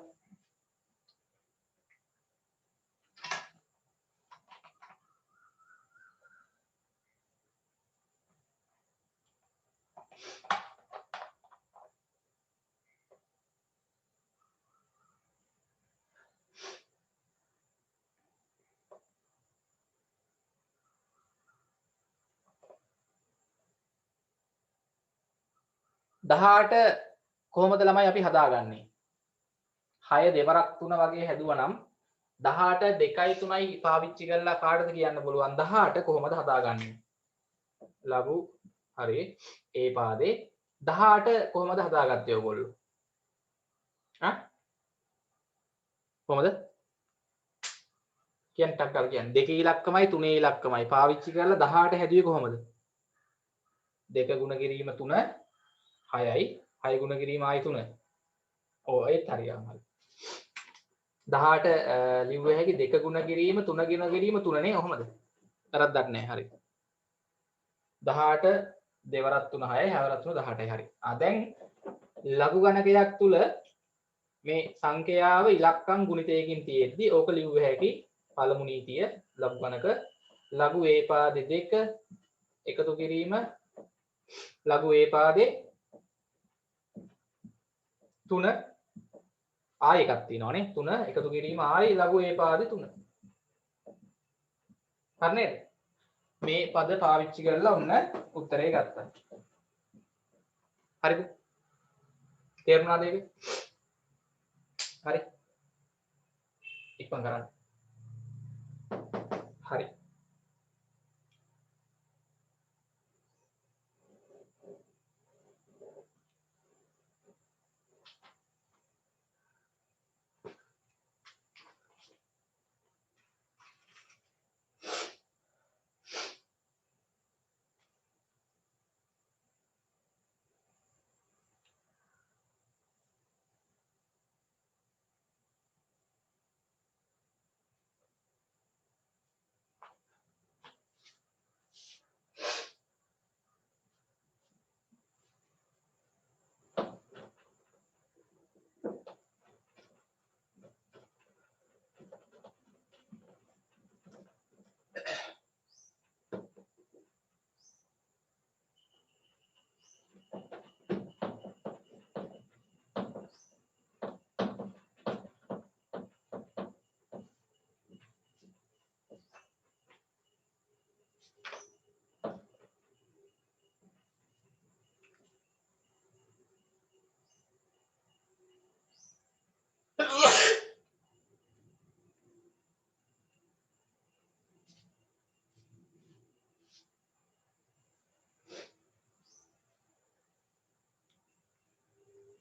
දහට කොහොමද ළමයි අපි හදාගන්නේ? 6 දෙවරක් 3 වගේ හැදුවා නම් 18 2යි 3යි පාවිච්චි කරලා කාටද කියන්න පුළුවන් 18 කොහොමද හදාගන්නේ? ලඝු හරි a පාදේ 18 කොහොමද හදාගත්තේ ඔයගොල්ලෝ? කොහොමද? කියන්න ටක්කල් කියන්න. 2 ඉලක්කමයි 3 ඉලක්කමයි පාවිච්චි කරලා 18 හැදුවේ කොහොමද? 2 ගුණ කිරීම 3 6යි 6 ගුණ කිරීම ආයි 3. ඔව් ඒත් හරියම හරි. 18 ලිව්ව හැකි 2 ගුණ කිරීම 3 ගුණ කිරීම 3 නේ කොහොමද? වැරද්දක් නැහැ හරි. 18 දෙවරක් 3 6යි හැවරක් 3 18යි හරි. දැන් ලඝු ගණකයක් තුල මේ සංඛ්‍යාව ඉලක්කම් ගුණිතයකින් තියෙද්දි ඕක ලිව්ව හැකි පළමු නීතිය ලඝු ගණක ලඝු a පාදේ දෙක එකතු කිරීම ලඝු a පාදේ 3 ආයෙ එකක් තියෙනවානේ 3 එකතු කිරීම ආයෙ ලඝු a පාදේ 3 හරි නේද මේ පද පාවිච්චි කරලා ඔන්න උත්තරේ ගත්තා හරිද තේරුණාද ඒක හරි ඉක්මන් කරන්න හරි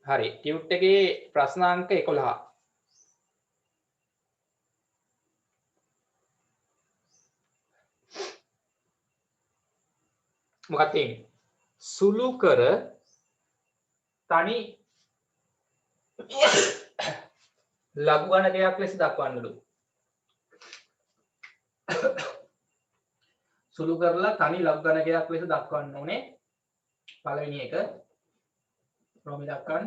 හරි ටියුට් එකේ ප්‍රශ්නාංක 11 මොකක්ද තියෙන්නේ සුළු කර තනි ලඝු ගණකයක් ලෙස දක්වන්නලු සුළු කරලා තනි ලඝු ගණකයක් ලෙස දක්වන්න ඕනේ පළවෙනි එක රෝම ඉලක්කම්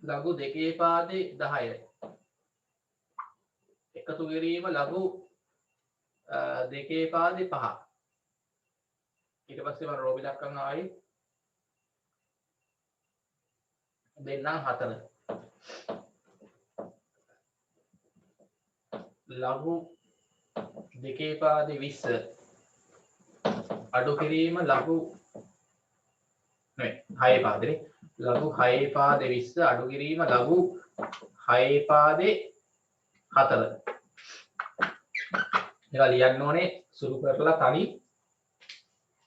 ලඝු දෙකේ පාදේ 10 එකතු කිරීම ලඝු දෙකේ පාදේ 5 ඊට පස්සේ මම රෝම ඉලක්කම් ආයි දෙන්නම් 4 ලඝු දෙකේ පාදේ 20 අඩු කිරීම ලඝු නෙවෙයි 6 පාදේ ලඝු 6 පාදේ 20 අඩු කිරීම ලඝු 6 පාදේ 4 ඒවා ලියන්න ඕනේ සුළු කරලා තනි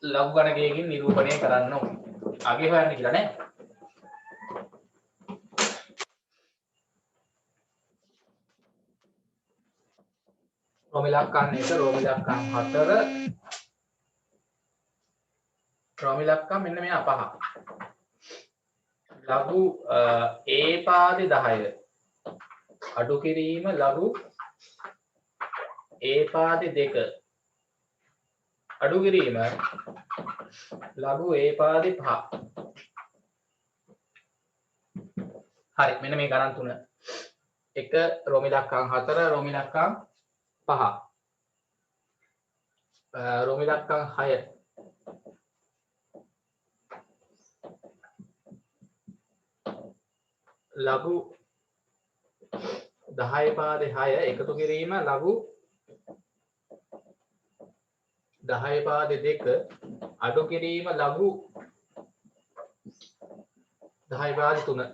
ලඝු ගණකයකින් නිරූපණය කරන්න ඕනේ අගේ හොයන්න කියලා නේ රෝම ඉලක්කම් 1 රෝම ඉලක්කම් 4 රෝම ඉලක්කම් මෙන්න මෙයා 5 ලඝු a පාදේ 10 අඩු කිරීම ලඝු a පාදේ 2 අඩු කිරීම ලඝු a පාදේ 5 හරි මෙන්න මේ ගණන් තුන 1 රෝම ඉලක්කම් 4 රෝම ඉලක්කම් 5 රෝම ඉලක්කම් 6 ලඝු 10 පාදේ 6 එකතු කිරීම ලඝු 10 පාදේ 2 අඩු කිරීම ලඝු 10 පාදේ 3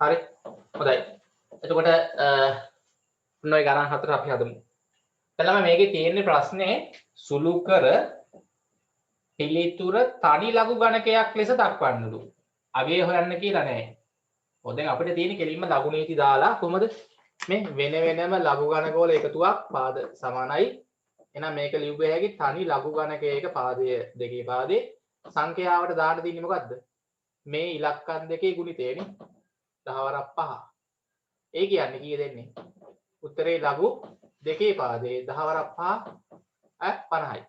හරි හොඳයි එතකොට ඔන්න ඔය ගණන් හතර අපි හදමු එතනම මේකේ තියෙන ප්‍රශ්නේ සුළු කර පිළිතුර තනි ලඝු ගණකයක් ලෙස දක්වන්නලු අගේ හොයන්න කියලා නෑ දැන් අපිට තියෙන කෙලින්ම ලඝු නීති දාලා කොහමද මේ වෙන වෙනම ලඝු ගණක වල එකතුවක් පාද සමානයි එහෙනම් මේක ලියුව හැකි තනි ලඝු ගණකයක පාදය දෙකේ පාදේ සංඛ්‍යාවට දාන්න දෙන්නේ මොකද්ද මේ ඉලක්කම් දෙකේ ගුණිතයනේ 10 වරක් 5 ඒ කියන්නේ කීය දෙන්නේ උත්තරේ ලඝු දෙකේ පාදේ 10 වරක් 5 50යි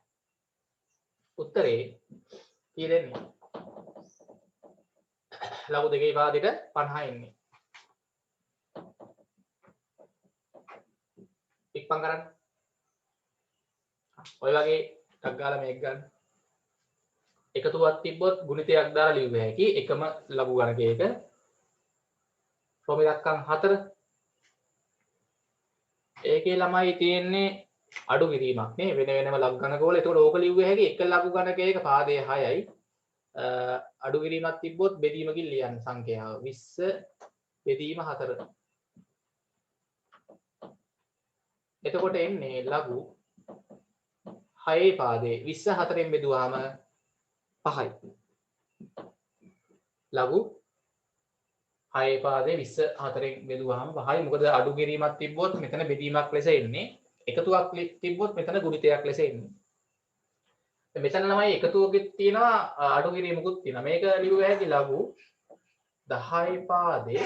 උත්තරේ කීය දෙන්නේ ලඝු දෙකේ පාදෙට 50 ඉන්නේ ඉක්මන් කරන්න ඔය වගේ ටක් ගාලා මේක ගන්න. එකතුවක් තිබ්බොත් ගුණිතයක් දාලා ලියුව හැකි එකම ලඝු ගණකයක ප්‍රොමිලක්කම් 4. ඒකේ ළමයි තියෙන්නේ අඩු කිරීමක් නේ වෙන වෙනම ලඝු ගණකවල. ඒතකොට ඕක ලියුව හැකි එක ලඝු ගණකයක පාදය 6යි. අඩු කිරීමක් තිබ්බොත් බෙදීමකින් ලියන්න සංඛ්‍යාව 20 බෙදීම 4. එතකොට එන්නේ ලඝු 6 පාදේ 20 4ෙන් බෙදුවාම 5යි. ලඝු 6 පාදේ 20 4ෙන් බෙදුවාම 5යි. මොකද අඩු කිරීමක් තිබ්බොත් මෙතන බෙදීමක් ලෙස එන්නේ. එකතුවක් තිබ්බොත් මෙතන ගුණිතයක් ලෙස එන්නේ. මෙතන ළමයි එකතුවකුත් තියෙනවා අඩු කිරීමකුත් තියෙනවා. මේක ලියුව හැකි ලඝු 10 පාදේ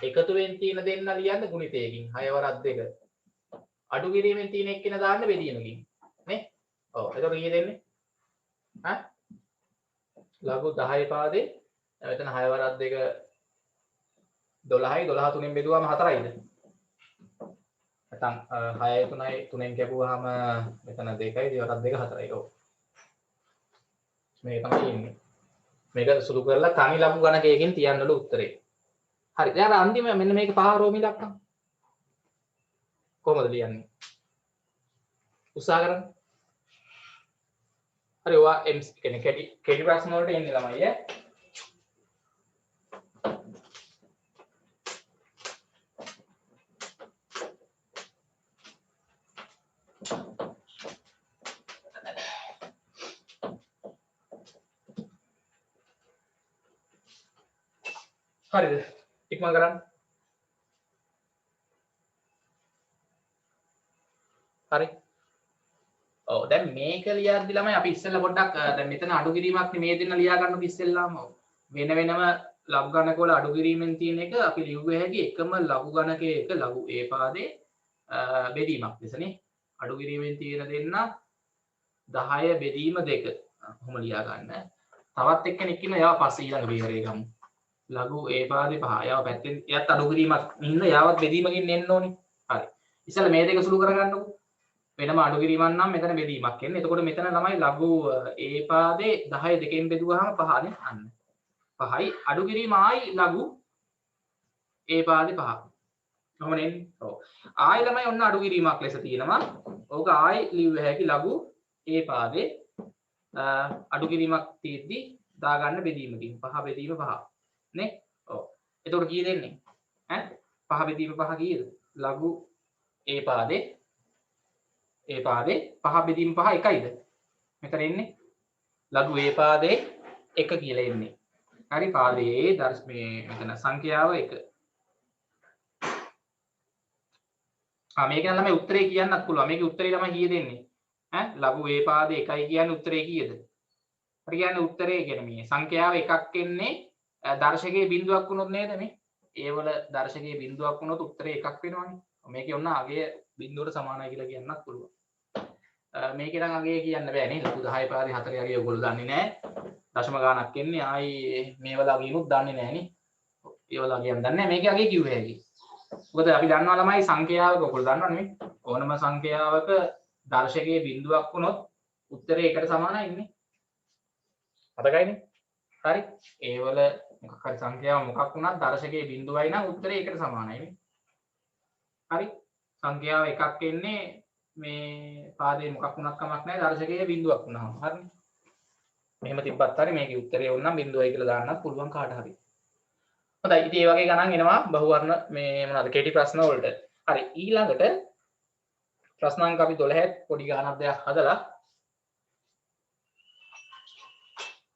එකතුවෙන් තියෙන දෙන්න ලියන්න ගුණිතයකින් 6 වරක් 2. අඩු කිරීමෙන් තියෙන එක්කෙන දාන්න බෙදීමකින් නේ. ඔව් එතකොට කීයද එන්නේ? ඈ ලඝු 10 පාදේ මෙතන 6 වරක් 2 12යි 12 3ෙන් බෙදුවාම 4යිද? නැත්නම් 6යි 3යි 3ෙන් කැපුවාම මෙතන 2යි 2 වරක් 2 4යි. ඔව් මේක තමයි ඉන්නේ. මේක සුළු කරලා තනි ලඝු ගණකයකින් තියන්නලු උත්තරේ. හරි. දැන් අර අන්තිම මෙන්න මේක පහ රෝමි දක්වා. කොහොමද ලියන්නේ? උත්සාහ කරන්න. හරි ඔයා MC කියන්නේ කෙටි ප්‍රශ්න වලට එන්නේ ළමයි ඈ. හරිද? ඉක්මන් කරන්න. හරි. ඔව් දැන් මේක ලියද්දි ළමයි අපි ඉස්සෙල්ලා පොඩ්ඩක් දැන් මෙතන අඩු කිරීමක් නේ මේ දෙන්න ලියා ගන්නකො ඉස්සෙල්ලාම. වෙන වෙනම ලඝු ගණක වල අඩු කිරීමෙන් තියෙන එක අපි ලියුව හැකි එකම ලඝු ගණකයක ලඝු ඒ පාදේ බෙදීමක් ලෙසනේ. අඩු කිරීමෙන් තියෙන දෙන්න 10 බෙදීම 2. කොහොම ලියා ගන්න. තවත් එක්කෙනෙක් ඉන්න යාව පස්සේ ඊළඟ බීරේ ගමු. ලඝු ඒ පාදේ 5. යාව පැත්තෙන් එයත් අඩු කිරීමක් ඉන්න යාවත් බෙදීමකින් එන්න ඕනේ. හරි. ඉස්සෙල්ලා මේ දෙක සුළු කරගන්නකො. වෙනම අඩු කිරීමක් නම් මෙතන බෙදීමක් එන්නේ. එතකොට මෙතන ළමයි ලඝු ඒ පාදේ 10 දෙකෙන් බෙදුවාම 5නේ අන්න. 5යි අඩු කිරීම ආයි ලඝු ඒ පාදේ 5. කොහොමද එන්නේ? ඔව්. ආයි ළමයි ඔන්න අඩු කිරීමක් ලෙස තියෙනවා. ඕක ආයි ලියුව හැකි ලඝු ඒ පාදේ අඩු කිරීමක් තියෙද්දි දාගන්න බෙදීමකින් 5 බෙදීම 5 නේ? ඔව්. එතකොට කීයද එන්නේ? ඈ 5 බෙදීම 5 කීයද? ලඝු ඒ පාදේ 5 බෙදීම 5 එකයිද? මෙතන එන්නේ ලඝු ඒ පාදේ 1 කියලා එන්නේ. හරි පාදයේ මේ මෙතන සංඛ්‍යාව 1. මේක නම් ළමයි උත්තරේ කියන්නත් පුළුවන්. මේකේ උත්තරේ ළමයි කීයද එන්නේ? ඈ ලඝු ඒ පාදේ 1යි කියන්නේ උත්තරේ කීයද? හරි කියන්නේ උත්තරේ කියන්නේ මේ සංඛ්‍යාව 1ක් එන්නේ දර්ශකයේ බිඳුවක් වුණොත් නේද මේ? ඒ වල දර්ශකයේ බිඳුවක් වුණොත් උත්තරේ 1ක් වෙනවනේ. මේකේ ඔන්න අගය බිඳුවට සමානයි කියලා කියන්නත් පුළුවන්. මේකේ නම් අගය කියන්න බෑ නේ. ලඝු 10 පාදේ 4 අගය ඔයගොල්ලෝ දන්නේ නැහැ. දශම ගානක් එන්නේ ආයි මේවල අගයනුත් දන්නේ නැහැ නේ. ඒවල අගයන් දන්නේ නැහැ. මේකේ අගය කිව්ව හැකි. මොකද අපි දන්නවා ළමයි සංඛ්‍යාවක ඔයගොල්ලෝ දන්නව නෙමෙයි. ඕනම සංඛ්‍යාවක දර්ශකයේ බිඳුවක් වුණොත් උත්තරේ 1ට සමානයි නේ. මතකයිනේ. හරි. ඒවල මොකක් හරි සංඛ්‍යාව මොකක් වුණත් දර්ශකයේ බිඳුවයි නම් උත්තරේ 1ට සමානයි නේ. හරි. සංඛ්‍යාව එකක් එන්නේ මේ පාදේ මොකක් වුණත් කමක් නැහැ දර්ශකයේ බිඳුවක් වුණාම. හරිනේ. මෙහෙම තිබ්බත් හරි මේකේ උත්තරේ වුණා බිඳුවයි කියලා දාන්නත් පුළුවන් කාට හරි. හොඳයි. ඉතින් මේ වගේ ගණන් එනවා බහුවර්ණ මේ මොනවාද කෙටි ප්‍රශ්න වලට. හරි. ඊළඟට ප්‍රශ්නාංක අපි 12ත් පොඩි ගණනක් දෙයක් හදලා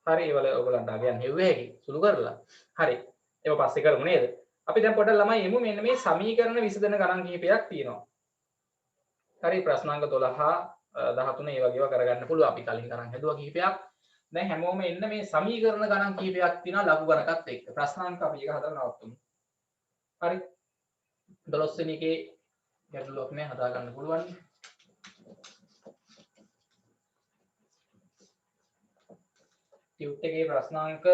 හරි ඒවල ඔයගලන්ට අගයන් හෙව්වේ හැකි සුළු කරලා. හරි. ඒක පස්සේ කරමු නේද? අපි දැන් පොඩ්ඩක් ළමයි එමු මෙන්න මේ සමීකරණ විසඳන ගණන් කිහිපයක් තියෙනවා. හරි ප්‍රශ්නාංක 12 13 ඒ වගේව කරගන්න පුළුවන්. අපි කලින් ගණන් හදුවා කිහිපයක්. දැන් හැමෝම එන්න මේ සමීකරණ ගණන් කිහිපයක් තියෙනවා ලඝු ගණකත් එක්ක. ප්‍රශ්නාංක අපි එක හදලා නවත්තමු. හරි. 12 වෙනි එකේ ගැටලුවක් නෑ හදා ගන්න පුළුවන්. ටියුට් එකේ ප්‍රශ්නාංක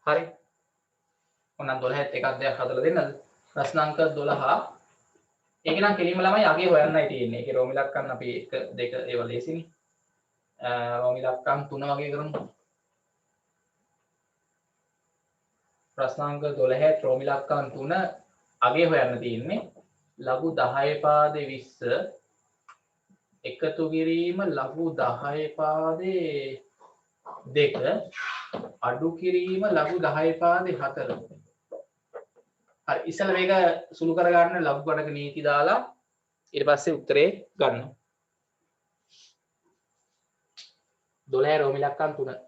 හරි. ඔන්න 12ත් එකක් දෙයක් හදලා දෙන්නද? ප්‍රශ්නාංක 12 ඒක නම් කෙලින්ම ළමයි අගේ හොයන්නයි තියෙන්නේ. ඒකේ රෝම ඉලක්කම් අපි 1 2 ඒවා ලේසිනේ. රෝම ඉලක්කම් 3 වගේ කරමු. ප්‍රශ්නාංක 12 රෝම ඉලක්කම් 3 අගේ හොයන්න තියෙන්නේ. ලඝු 10 පාදේ 20 එකතු කිරීම ලඝු 10 පාදේ 2 අඩු කිරීම ලඝු 10 පාදේ 4. හරි ඉස්සෙල්ලා මේක සුළු කරගන්න ලඝු ගණක නීති දාලා ඊට පස්සේ උත්තරේ ගන්න. 12 රෝම ඉලක්කම් 3.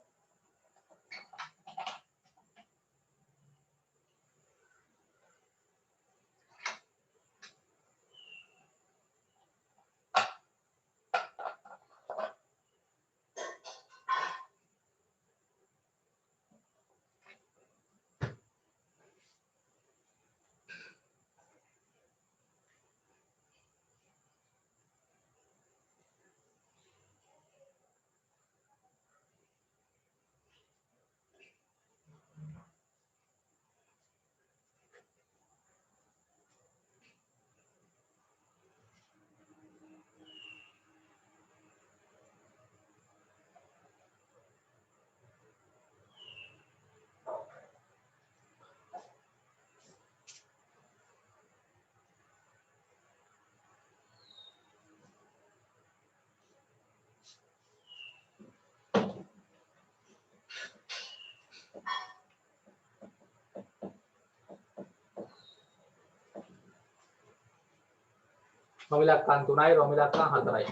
රෝම ඉලක්කම් 3යි රෝම ඉලක්කම් 4යි.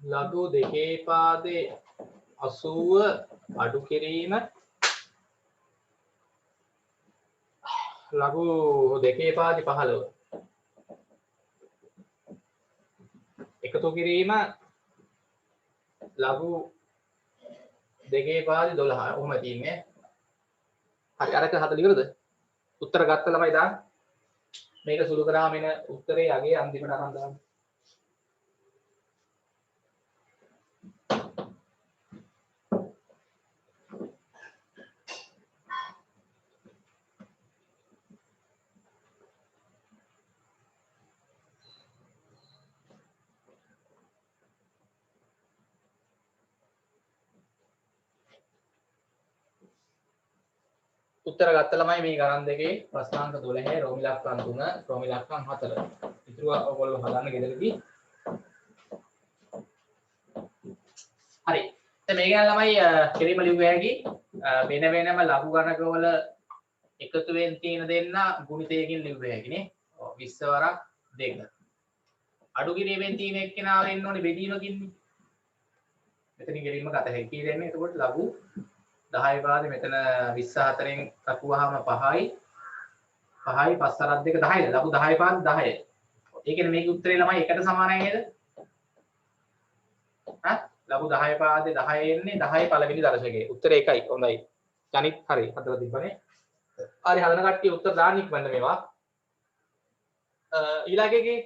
ලඝු දෙකේ පාදේ 80 අඩු කිරීම ලඝු දෙකේ පාදේ 15 එකතු කිරීම ලඝු දෙකේ පාදේ 12. ඔහොම තියෙන්නේ. හරි අරක 40 ඉවරද? උත්තර ගත්ත ළමයි දාන්න. මේක සුළු කරාම එන උත්තරේ යගේ අන්තිමට අරන් දාන්න. උත්තර ගත්ත ළමයි මේ ගණන් දෙකේ ප්‍රශ්නාංක 12 රෝම ඉලක්කම් 3 රෝම ඉලක්කම් 4. ඉතුරු ඔයගොල්ලෝ හදන්න ගෙදරදී. හරි. දැන් මේ ගැන ළමයි කෙලින්ම ලියුව හැකි වෙන වෙනම ලඝු ගණකවල එකතුවෙන් තියෙන දෙන්න ගුණිතයකින් ලියුව හැකිනේ. 20 වරක් 2. අඩු කිරීමෙන් තියෙන එක්කෙනා වෙන්න ඕනේ බෙදීමකින්නේ. මෙතනින් කෙලින්ම ගත හැකි දෙන්නේ. එතකොට ලඝු 10 පාදේ මෙතන 24න් කපුවාම 5යි 5යි 5 අරක් 2 10ද ලඝු 10 පාද 10. ඒ කියන්නේ මේකේ උත්තරේ ළමයි එකට සමානයි නේද? හා ලඝු 10 පාදේ 10 එන්නේ 10 පළවෙනි දර්ශකයේ. උත්තරේ එකයි. හොඳයි. ජනිත් හරි හදලා තිබ්බනේ. හරි හදන කට්ටිය උත්තර දාන්න ඉක්මනට මේවා. ඊළඟකේ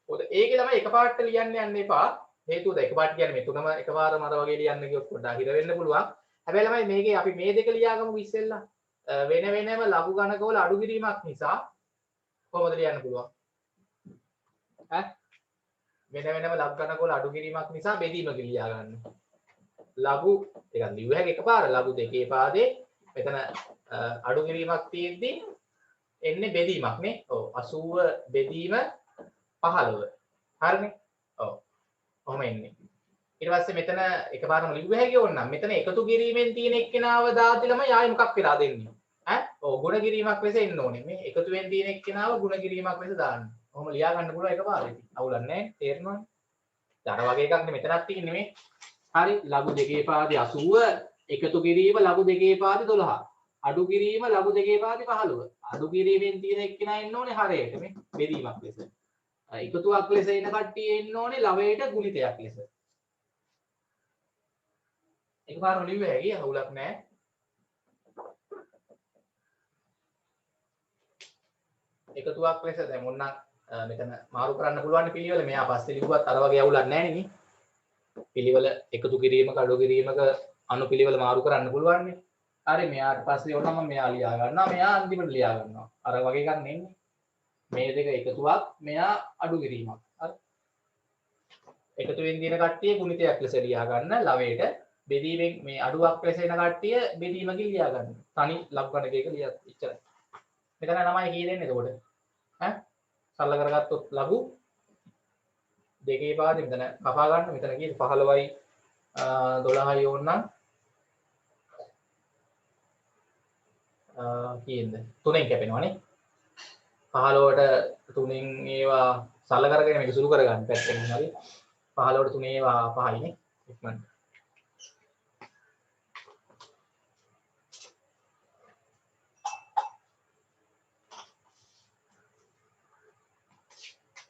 පොත ඒකේ තමයි එකපාරට ලියන්න යන්න එපා. හේතුව ද එකපාරට කියන්නේ මේ තුනම එකපාරම අර වගේ ලියන්න ගියොත් පොඩ්ඩක් හිර වෙන්න පුළුවන්. හැබැයි ළමයි මේකේ අපි මේ දෙක ලියාගමු ඉස්සෙල්ලා. වෙන වෙනම ලඝු ගණකවල අඩු කිරීමක් නිසා කොහොමද ලියන්න පුළුවන්? ඈ වෙන වෙනම ලඝු ගණකවල අඩු කිරීමක් නිසා බෙදීමක ලියා ගන්න. ලඝු ටිකක් ලියුව හැකි එකපාර ලඝු දෙකේ පාදේ මෙතන අඩු කිරීමක් තියෙද්දි එන්නේ බෙදීමක් නේ. ඔව් 80 බෙදීම 15. හරිනේ? ඔව්. කොහොම එන්නේ? ඊට පස්සේ මෙතන එකපාරම ලිව්ව හැකි ඕනනම් මෙතන එකතු කිරීමෙන් තියෙන එක්කෙනාව දාති ළමයි ආයෙ මොකක් වෙලා දෙන්නේ ඈ ඔව් ගුණ කිරීමක් ලෙස එන්න ඕනේ මේ එකතුවෙන් තියෙන එක්කෙනාව ගුණ කිරීමක් ලෙස දාන්න. ඔහොම ලියා ගන්න පුළුවන් එකපාරට. අවුලක් නැහැ තේරෙනවද? අර වගේ එකක් නේ මෙතනක් තියෙන්නේ මේ. හරි ලඝු දෙකේ පාදේ 80 එකතු කිරීම ලඝු දෙකේ පාදේ 12. අඩු කිරීම ලඝු දෙකේ පාදේ 15. අඩු කිරීමෙන් තියෙන එක්කෙනා එන්න ඕනේ හරයට මේ බෙදීමක් ලෙස. එකතුවක් ලෙස එන කට්ටිය එන්න ඕනේ ලවයට ගුණිතයක් ලෙස. එකපාරම ලිව්ව හැකි අවුලක් නැහැ. එකතුවක් ලෙස දැන් මොන්නම් මෙතන මාරු කරන්න පුළුවන් පිළිවෙල මෙයා පස්සේ ලිව්වත් අර වගේ අවුලක් නැහැ නේ. පිළිවෙල එකතු කිරීමක අඩු කිරීමක අනු පිළිවෙල මාරු කරන්න පුළුවන් නේ. හරි මෙයාට පස්සේ ඕන නම් මෙයා ලියා ගන්නවා. මෙයා අන්තිමට ලියා ගන්නවා. අර වගේ ගන්න එන්නේ. මේ දෙක එකතුවක් මෙයා අඩු කිරීමක්. හරි. එකතු වෙන දින කට්ටිය ගුණිතයක් ලෙස ලියා ගන්න ලවයට බෙදීමෙන් මේ අඩුවක් ලෙස එන කට්ටිය බෙදීමකින් ලියා ගන්න. තනි ලබ් ගණකයක ලියත් ඉච්චරයි. මෙතන ළමයි කී දෙන්නේ එතකොට? ඈ සරල කරගත්තොත් ලඝු දෙකේ පාදේ මෙතන කපා ගන්න. මෙතන කීයද 15යි 12යි ඕනනම් කීයද 3ෙන් කැපෙනවනේ. 15ට 3ෙන් ඒවා සරල කරගෙන මේක සුළු කරගන්න පැත්තෙන් හරි. 15ට 3 ඒවා 5යිනේ. ඉක්මනට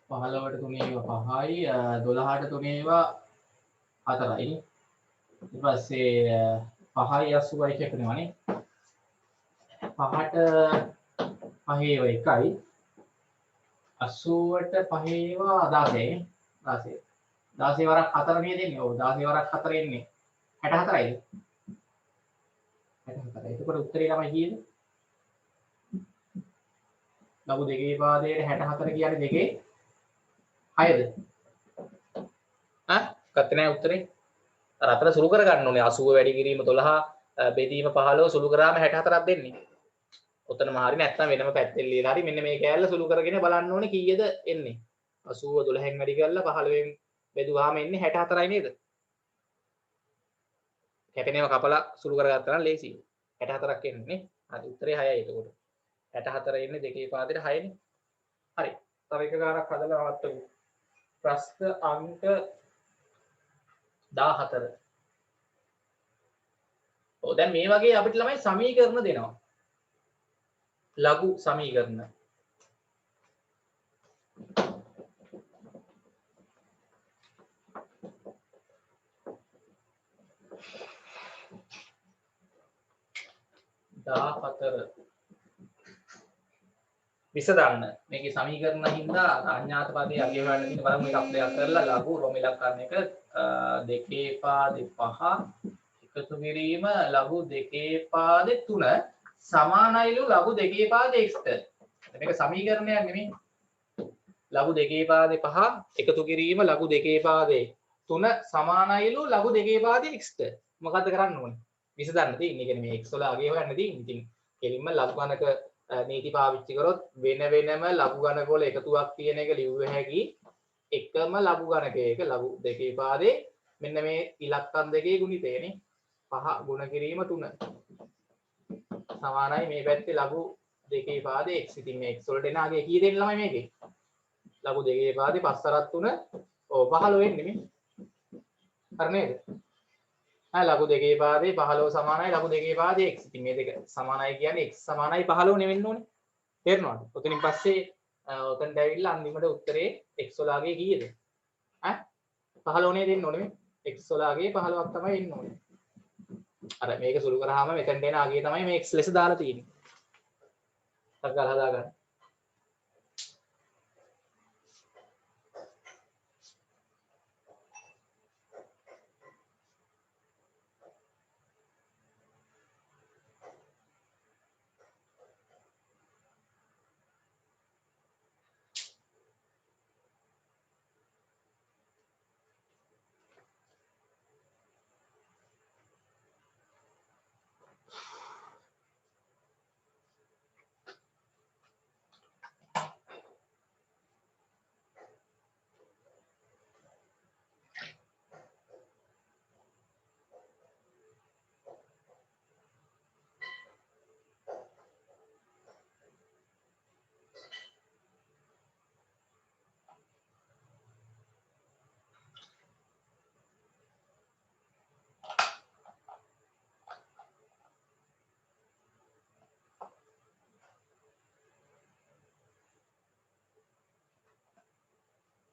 15ට 3 ඒවා 5යි 12ට 3 ඒවා 4යි. ඊට පස්සේ 5යි 80යි කැපෙනවනේ. 5ට 5 ඒවා 1යි 80ට 5 ඒවා 16යි 16 16 වරක් 4 නේද එන්නේ. ඔව් 16 වරක් 4 එන්නේ 64යිද? 64යි. එතකොට උත්තරේ ළමයි කීයද? ලඝු දෙකේ පාදයේ 64 කියන්නේ දෙකේ 6ද? ගත්තේ නැහැ උත්තරේ. අර අතර සුළු කර ගන්න ඕනේ 80 වැඩි කිරීම 12 බෙදීම 15 සුළු කරාම 64ක් දෙන්නේ. ඔතනම හරි නැත්නම් වෙනම පැත්තෙන් ලියලා හරි මෙන්න මේ කෑල්ල සුළු කරගෙන බලන්න ඕනේ කීයද එන්නේ. 80 12න් වැඩි කරලා 15න් බෙදුවාම එන්නේ 64යි නේද? කැපෙනේම කපලා සුළු කරගත්තා නම් ලේසියි. 64ක් එන්නේ නේ. හරි උත්තරේ 6යි එතකොට. 64 එන්නේ දෙකේ පාදයට 6නේ. හරි. තව එක ගානක් හදලා නවත්තමු. ප්‍රශ්න අංක 14. ඔව් දැන් මේ වගේ අපිට ළමයි සමීකරණ දෙනවා. ලඝු සමීකරණ. විසඳන්න මේකේ සමීකරණ හින්දා අඥාත පදයේ අගය ගන්න තියෙන බලමු මේක අප්ලයි කරලා ලඝු රෝම ඉලක්කරණ එක දෙකේ පාදේ 5 එකතු කිරීම ලඝු දෙකේ පාදේ 3 සමානයිලු ලඝු දෙකේ පාදේ x ට. මේක සමීකරණයක් නෙමෙයි. ලඝු දෙකේ පාදේ 5 එකතු කිරීම ලඝු දෙකේ පාදේ 3 සමානයිලු ලඝු දෙකේ පාදේ x ට. මොකද්ද කරන්න ඕනේ? විසඳන්න තියෙන්නේ. ඒ කියන්නේ මේ x වල අගය හොයන්න තියෙන්නේ. ඉතින් කෙලින්ම ලඝු ගණක නීති පාවිච්චි කරොත් වෙන වෙනම ලඝු ගණක වල එකතුවක් තියෙන එක ලියුව හැකි එකම ලඝු ගණකයක ලඝු දෙකේ පාදේ මෙන්න මේ ඉලක්කම් දෙකේ ගුණිතයනේ 5 ගුණ කිරීම 3 සමානයි මේ පැත්තේ ලඝු දෙකේ පාදේ x. ඉතින් මේ x වලට එන අගය කී දෙන්න ළමයි මේකේ? ලඝු දෙකේ පාදේ 5 4 3 ඔව් 15 වෙන්නේ මේ. හරි නේද? ලඝු දෙකේ පාදේ 15 සමානයි ලඝු දෙකේ පාදේ x. ඉතින් මේ දෙක සමානයි කියන්නේ x සමානයි 15 නෙවෙන්න ඕනේ. තේරෙනවද? ඔතනින් පස්සේ ඔතනට ඇවිල්ලා අන්තිමට උත්තරේ x වල අගය කීයද? 15 නේ දෙන්න ඕනේ මේ. x වල අගය 15ක් තමයි එන්න ඕනේ. අර මේක සුළු කරාම මෙතනට එන අගය තමයි මේ x ලෙස දාලා තියෙන්නේ. සක්ගල හදා ගන්න.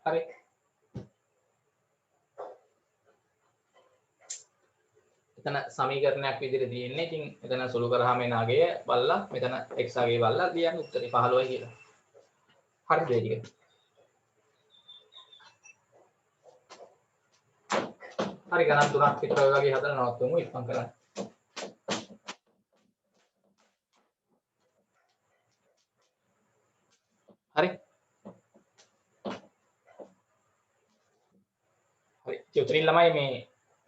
හරි. එතන සමීකරණයක් විදිහට තියෙන්නේ. ඉතින් එතන සුළු කරාම එන අගය බලලා මෙතන x අගය බලලා ලියන්න උත්තරේ 15යි කියලා. හරිද ඒ ටික? හරි ගණන් තුනක් විතර ඔය වගේ හදලා නවත්වමු ඉක්මන් කරන්න. උතරින් ළමයි මේ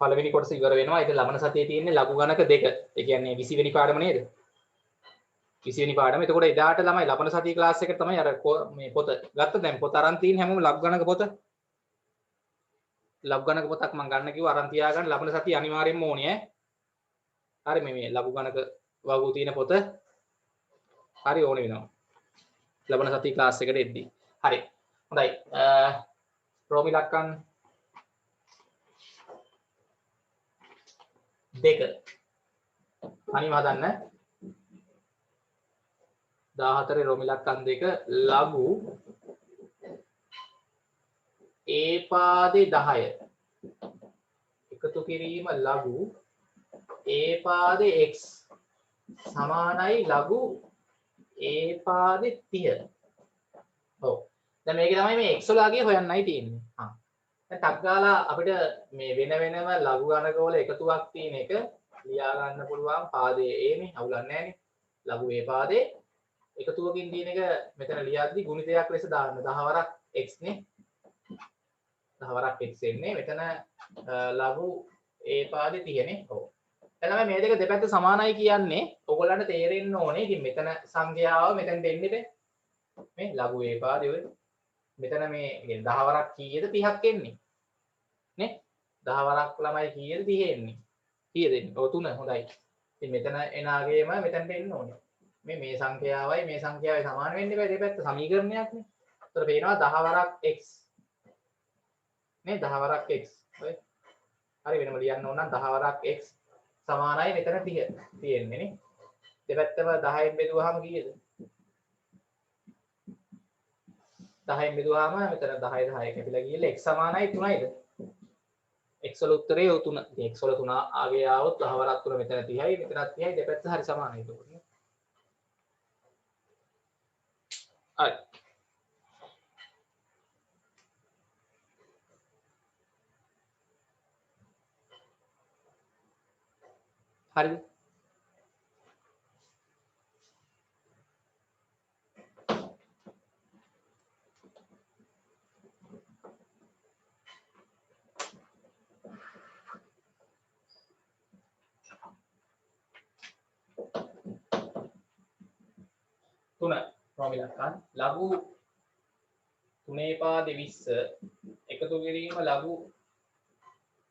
පළවෙනි කොටස ඉවර වෙනවා. ඒක ලබන සතියේ තියෙන්නේ ලඝු ගණක දෙක. ඒ කියන්නේ 20 වෙනි පාඩම නේද? 20 වෙනි පාඩම. එතකොට එදාට ළමයි ලබන සතියේ ක්ලාස් එකට තමයි අර මේ පොත ගත්ත. දැන් පොත අරන් තියෙන හැමෝම ලඝු ගණක පොත. ලඝු ගණක පොතක් මම ගන්න කිව්වා අරන් තියාගන්න. ලබන සතිය අනිවාර්යෙන්ම ඕනේ ඈ. හරි මේ ලඝු ගණක වගු තියෙන පොත හරි ඕනේ වෙනවා. ලබන සතියේ ක්ලාස් එකට එද්දී. හරි. හොඳයි. රෝමි ලක්කන් දෙක අනිව හදන්න 14 රෝමි ලක්කන් දෙක ලඝු ඒ පාදේ 10 එකතු කිරීම ලඝු ඒ පාදේ x සමානයි ලඝු ඒ පාදේ 30. ඔව්. දැන් මේකේ තමයි මේ x වල අගය හොයන්නයි තියෙන්නේ. දැන් ටක් ගාලා අපිට මේ වෙන වෙනම ලඝු ගණක වල එකතුවක් තියෙන එක ලියා ගන්න පුළුවන් පාදයේ a නේ අවුලක් නැහැ නේ. ලඝු a පාදේ එකතුවකින් තියෙන එක මෙතන ලියද්දි ගුණිතයක් ලෙස දාන්න 10 වරක් x නේ. 10 වරක් x එන්නේ මෙතන ලඝු a පාදේ 30 නේ. ඔව්. දැන් තමයි මේ දෙක දෙපැත්ත සමානයි කියන්නේ ඔයගොල්ලන්ට තේරෙන්න ඕනේ. ඉතින් මෙතන සංඛ්‍යාව මෙතෙන්ට එන්නේ මේ ලඝු a පාදේ ඔය මෙතන මේ 10 වරක් කීයද 30ක් එන්නේ නේ 10 වරක් ළමයි කීයද 30 එන්නේ කීයද එන්නේ ඔව් 3 හොඳයි ඉතින් මෙතන එන ආගේම මෙතනට එන්න ඕනේ මේ සංඛ්‍යාවයි මේ සංඛ්‍යාවයි සමාන වෙන්න බෑ දෙපැත්ත සමීකරණයක් නේ ඒතර පේනවා 10 වරක් x නේ 10 වරක් x ඔය හරි වෙනම ලියන්න ඕන නම් 10 වරක් x සමානයි මෙතන 30 තියෙන්නේ නේ දෙපැත්තම 10න් බෙදුවාම කීයද 10න් බෙදුවාම මෙතන 10 10 කැපිලා ගිහලා x සමානයි 3යිද x වල උත්තරේ 3. ඉතින් x වල 3 ආගේ ආවොත් 10 වරක් 3 මෙතන 30යි මෙතනත් 30යි දෙපැත්ත හරි සමානයි ඒක උනේ. හරි. හරිද? තුන ප්‍රමිලක්කන් ලඝු 3 පාදේ 20 එකතු කිරීම ලඝු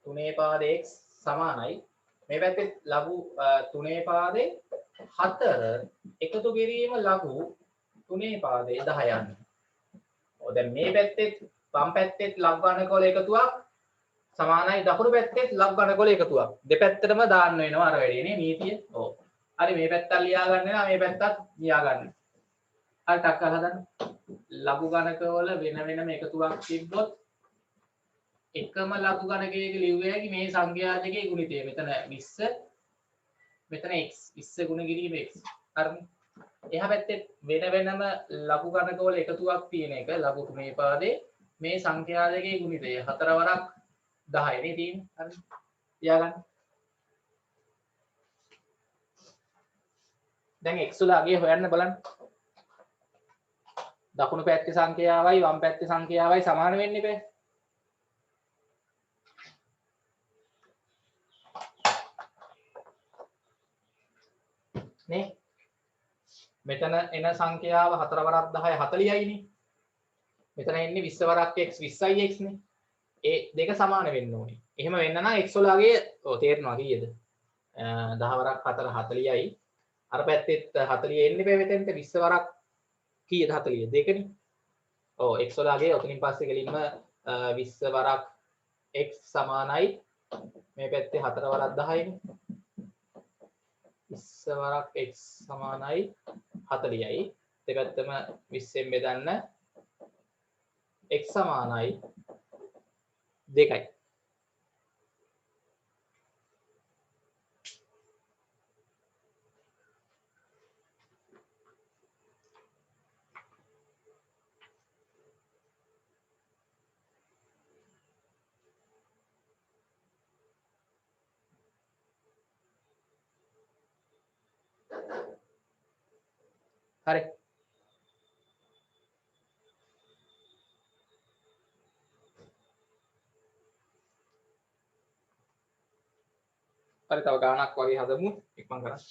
3 පාදේ x සමානයි මේ පැත්තේ ලඝු 3 පාදේ 4 එකතු කිරීම ලඝු 3 පාදේ 10 යන්නේ. ඔය දැන් මේ පැත්තේ වම් පැත්තේ ලඝු ගණක වල එකතුවක් සමානයි දකුණු පැත්තේ ලඝු ගණක වල එකතුවක්. දෙපැත්තටම දාන්න වෙනවා අර වැඩේ නේ නීතිය. ඔව්. හරි මේ පැත්තත් ලියා ගන්න වෙනවා මේ පැත්තත් ලියා ගන්න. හරි ටක් කරලා හදන්න. ලඝු ගණක වල වෙන වෙනම එකතුවක් තිබ්බොත් එකම ලඝු ගණකයක ලිව්වේ හැකි මේ සංඛ්‍යා දෙකේ ගුණිතය. මෙතන 20 මෙතන x 20 ගුණ කිරීම x. හරිනේ. එහා පැත්තේ වෙන වෙනම ලඝු ගණක වල එකතුවක් තියෙන එක ලඝු 3 පාදේ මේ සංඛ්‍යා දෙකේ ගුණිතය 4 වරක් 10 නේ තියෙන්නේ. හරි. තියාගන්න. දැන් x වල අගය හොයන්න බලන්න. දකුණු පැත්තේ සංඛ්‍යාවයි වම් පැත්තේ සංඛ්‍යාවයි සමාන වෙන්න බෑ. නේ? මෙතන එන සංඛ්‍යාව 4 වරක් 10 40යි නේ. මෙතන එන්නේ 20 වරක් x 20යි x නේ. ඒ දෙක සමාන වෙන්න ඕනේ. එහෙම වෙන්න නම් x වල අගය ඔව් තේරෙනවා කීයද? 10 වරක් 4 40යි. අර පැත්තෙත් 40 එන්නේ බෑ මෙතෙන්ට 20 වරක් කීයද 40 දෙකනේ. ඔව් x වල අගය ඔතනින් පස්සේ ගෙලින්ම 20 වරක් x සමානයි මේ පැත්තේ 4 වරක් 10යිනේ. 20 වරක් x සමානයි 40යි. දෙපැත්තම 20ෙන් බෙදන්න x සමානයි 2යි. හරි. හරි තව ගානක් වගේ හදමු ඉක්මන් කරන්න.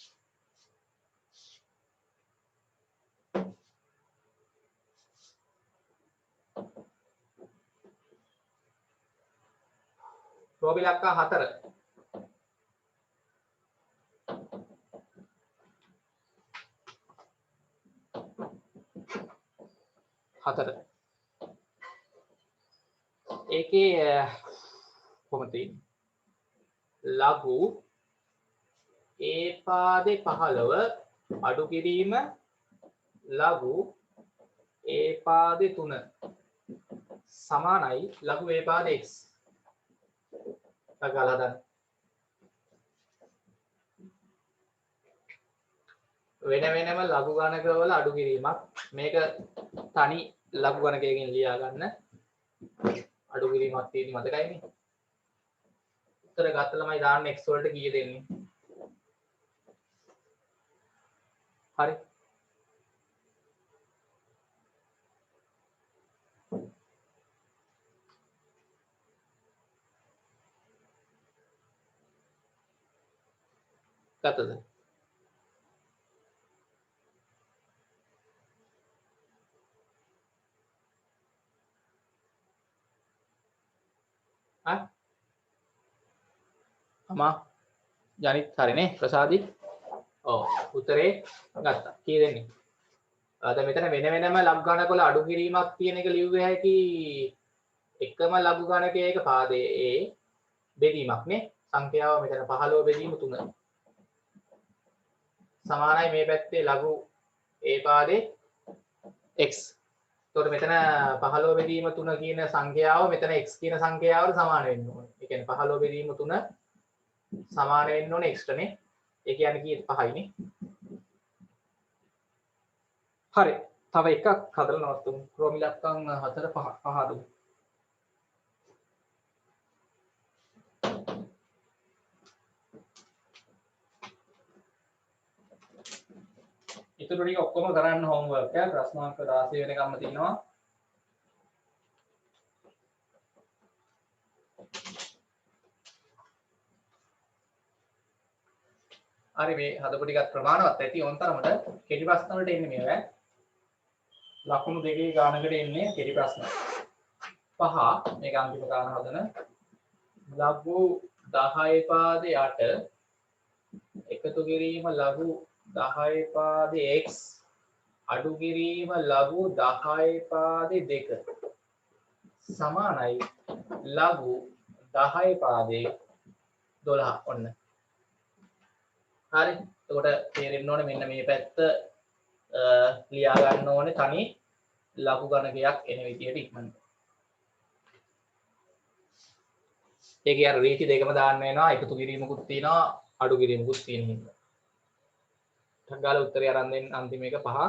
රෝබි ලක්කා 4 ඒකේ කොහොමද තියෙන්නේ ලඝු ඒ පාදේ 15 අඩු කිරීම ලඝු ඒ පාදේ 3 සමානයි ලඝු ඒ පාදේ x ගාලා හදන්න. වෙන වෙනම ලඝු ගණකවල අඩු කිරීමක් මේක තනි ලඝු ගණකයකින් ලියා ගන්න අඩු කිරීමක් තියෙන මතකයිනේ. උත්තර ගත්ත ළමයි දාන්න x වලට කීය දෙන්නේ. හරි. ගත්තද? අමා ජනිත් හරිනේ ප්‍රසාදි ඔව් උත්තරේ ගත්තා කී දෙන්නේ දැන් මෙතන වෙන වෙනම ලඝු ගණක වල අඩු කිරීමක් කියන එක ලියුවේ හැකි එකම ලඝු ගණකයක පාදයේ ඒ බෙදීමක් නේ සංඛ්‍යාව මෙතන 15 බෙදීම 3 සමානයි මේ පැත්තේ ලඝු ඒ පාදේ x. එතකොට මෙතන 15 බෙදීම 3 කියන සංඛ්‍යාව මෙතන x කියන සංඛ්‍යාවට සමාන වෙන්න ඕනේ. ඒ කියන්නේ 15 බෙදීම 3 සමාන වෙන්න ඕනේ x ටනේ. ඒ කියන්නේ කීයද 5යිනේ. හරි. තව එකක් හදලා නවත්තමු. රෝමි ලක්කම් 4 5 හදමු. ඉතුරු ටික ඔක්කොම කරන්න හෝම්වර්ක් එක ප්‍රශ්න අංක 16 වෙනකම්ම තියෙනවා. හරි මේ හදපු ටිකත් ප්‍රමාණවත් ඇති ඕන තරමට කෙටි ප්‍රශ්න වලට එන්නේ මේවා. ලකුණු දෙකේ ගානකට එන්නේ කෙටි ප්‍රශ්න. 5 මේක අන්තිම ගාන හදන ලඝු 10 පාදේ 8 එකතු කිරීම ලඝු 10 පාදේ x අඩු කිරීම ලඝු 10 පාදේ 2 සමානයි ලඝු 10 පාදේ 12 ඔන්න. හරි එතකොට තේරෙන්න ඕනේ මෙන්න මේ පැත්ත ලියා ගන්න ඕනේ තනි ලඝු ගණකයක් එන විදියට ඉක්මනට. ඒකේ අර රීති දෙකම දාන්න වෙනවා එකතු කිරීමකුත් තියෙනවා අඩු කිරීමකුත් තියෙන හින්දා. ටක් ගාලා උත්තරය අරන් දෙන්න අන්තිම එක 5.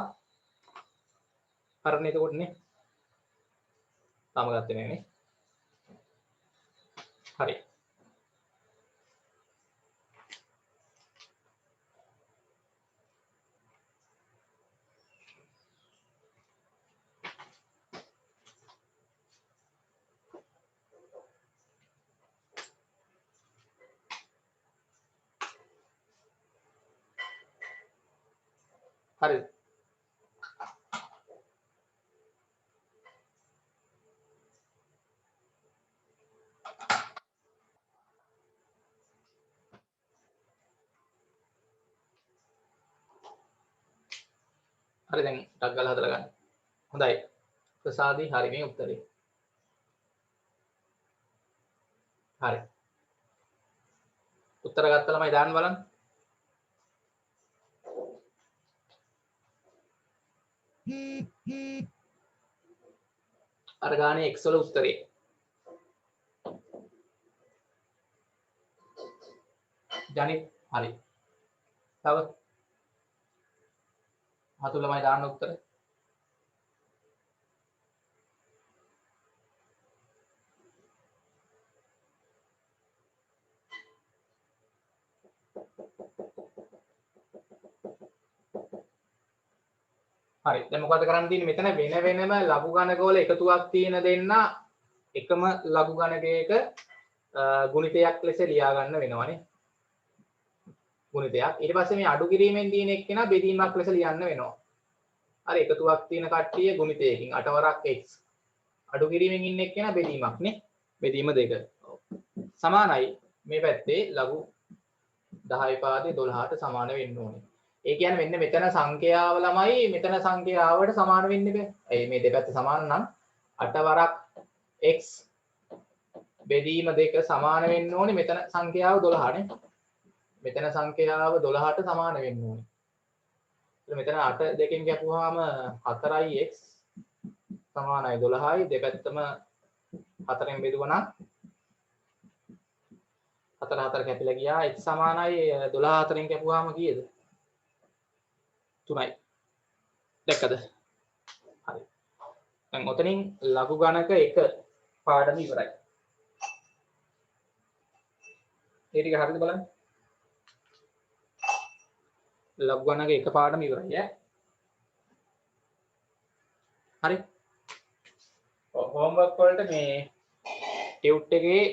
හරිනේ එතකොට නේ. තාම ගත්තේ නැහැ නේ. හරි. හරි. හරි දැන් ටක් ගාලා හදලා ගන්න. හොඳයි. ප්‍රසාදි හරි මේ උත්තරේ. හරි. උත්තර ගත්ත ළමයි දාන්න බලන්න. අර ගානේ x වල උත්තරේ. ජනිත් හරි. තව හතු ළමයි දාන්න උත්තර. හරි දැන් මොකද කරන්න තියෙන්නේ මෙතන වෙන වෙනම ලඝු ගණකවල එකතුවක් තියෙන දෙන්න එකම ලඝු ගණකයක ගුණිතයක් ලෙස ලියා ගන්න වෙනවනේ. ගුණිතයක්. ඊට පස්සේ මේ අඩු කිරීමෙන් තියෙන එක්කෙනා බෙදීමක් ලෙස ලියන්න වෙනවා. අර එකතුවක් තියෙන කට්ටිය ගුණිතයකින් 8 වරක් x. අඩු කිරීමෙන් ඉන්න එක්කෙනා බෙදීමක් නේ. බෙදීම 2. සමානයි මේ පැත්තේ ලඝු 10 පාදේ 12ට සමාන වෙන්න ඕනේ. ඒ කියන්නේ මෙන්න මෙතන සංඛ්‍යාව ළමයි මෙතන සංඛ්‍යාවට සමාන වෙන්න බෑ. ඒ මේ දෙපැත්ත සමාන නම් 8 වරක් x බෙදීම 2 සමාන වෙන්න ඕනේ මෙතන සංඛ්‍යාව 12 නේ. මෙතන සංඛ්‍යාව 12ට සමාන වෙන්න ඕනේ. එතන මෙතන 8 දෙකෙන් කැපුවාම 4x සමානයි 12යි දෙපැත්තම 4ෙන් බෙදුවා නම් 4 4 කැපිලා ගියා x සමානයි 12 4ෙන් කැපුවාම කීයද 3යි දැක්කද හරි දැන් ඔතනින් ලඝු ගණක එක පාඩම ඉවරයි ඒ ටික හරියද බලන්න ලඝු ගණක එක පාඩම ඉවරයි ඈ හරි හෝම්වර්ක් වලට මේ ටියුට් එකේ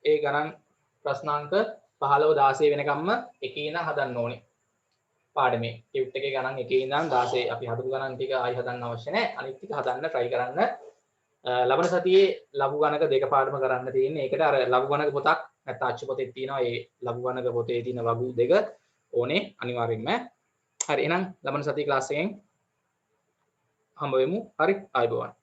ඒ ගණන් ප්‍රශ්නාංක 15 16 වෙනකම්ම එකේ ඉඳන් හදන්න ඕනේ. පාඩමේ ටියුට් එකේ ගණන් එකේ ඉඳන් 16 අපි හදපු ගණන් ටික ආයි හදන්න අවශ්‍ය නැහැ. අනිත් ටික හදන්න try කරන්න. ලබන සතියේ ලඝු ගණක දෙක පාඩම කරන්න තියෙන්නේ. ඒකට අර ලඝු ගණක පොතක් නැත්නම් අච්චු පොතේ තියෙනවා. ඒ ලඝු ගණක පොතේ තියෙන ලඝු දෙක ඕනේ අනිවාර්යෙන්ම. හරි එහෙනම් ලබන සතියේ ක්ලාස් එකෙන් හම්බ වෙමු. හරි ආයුබෝවන්.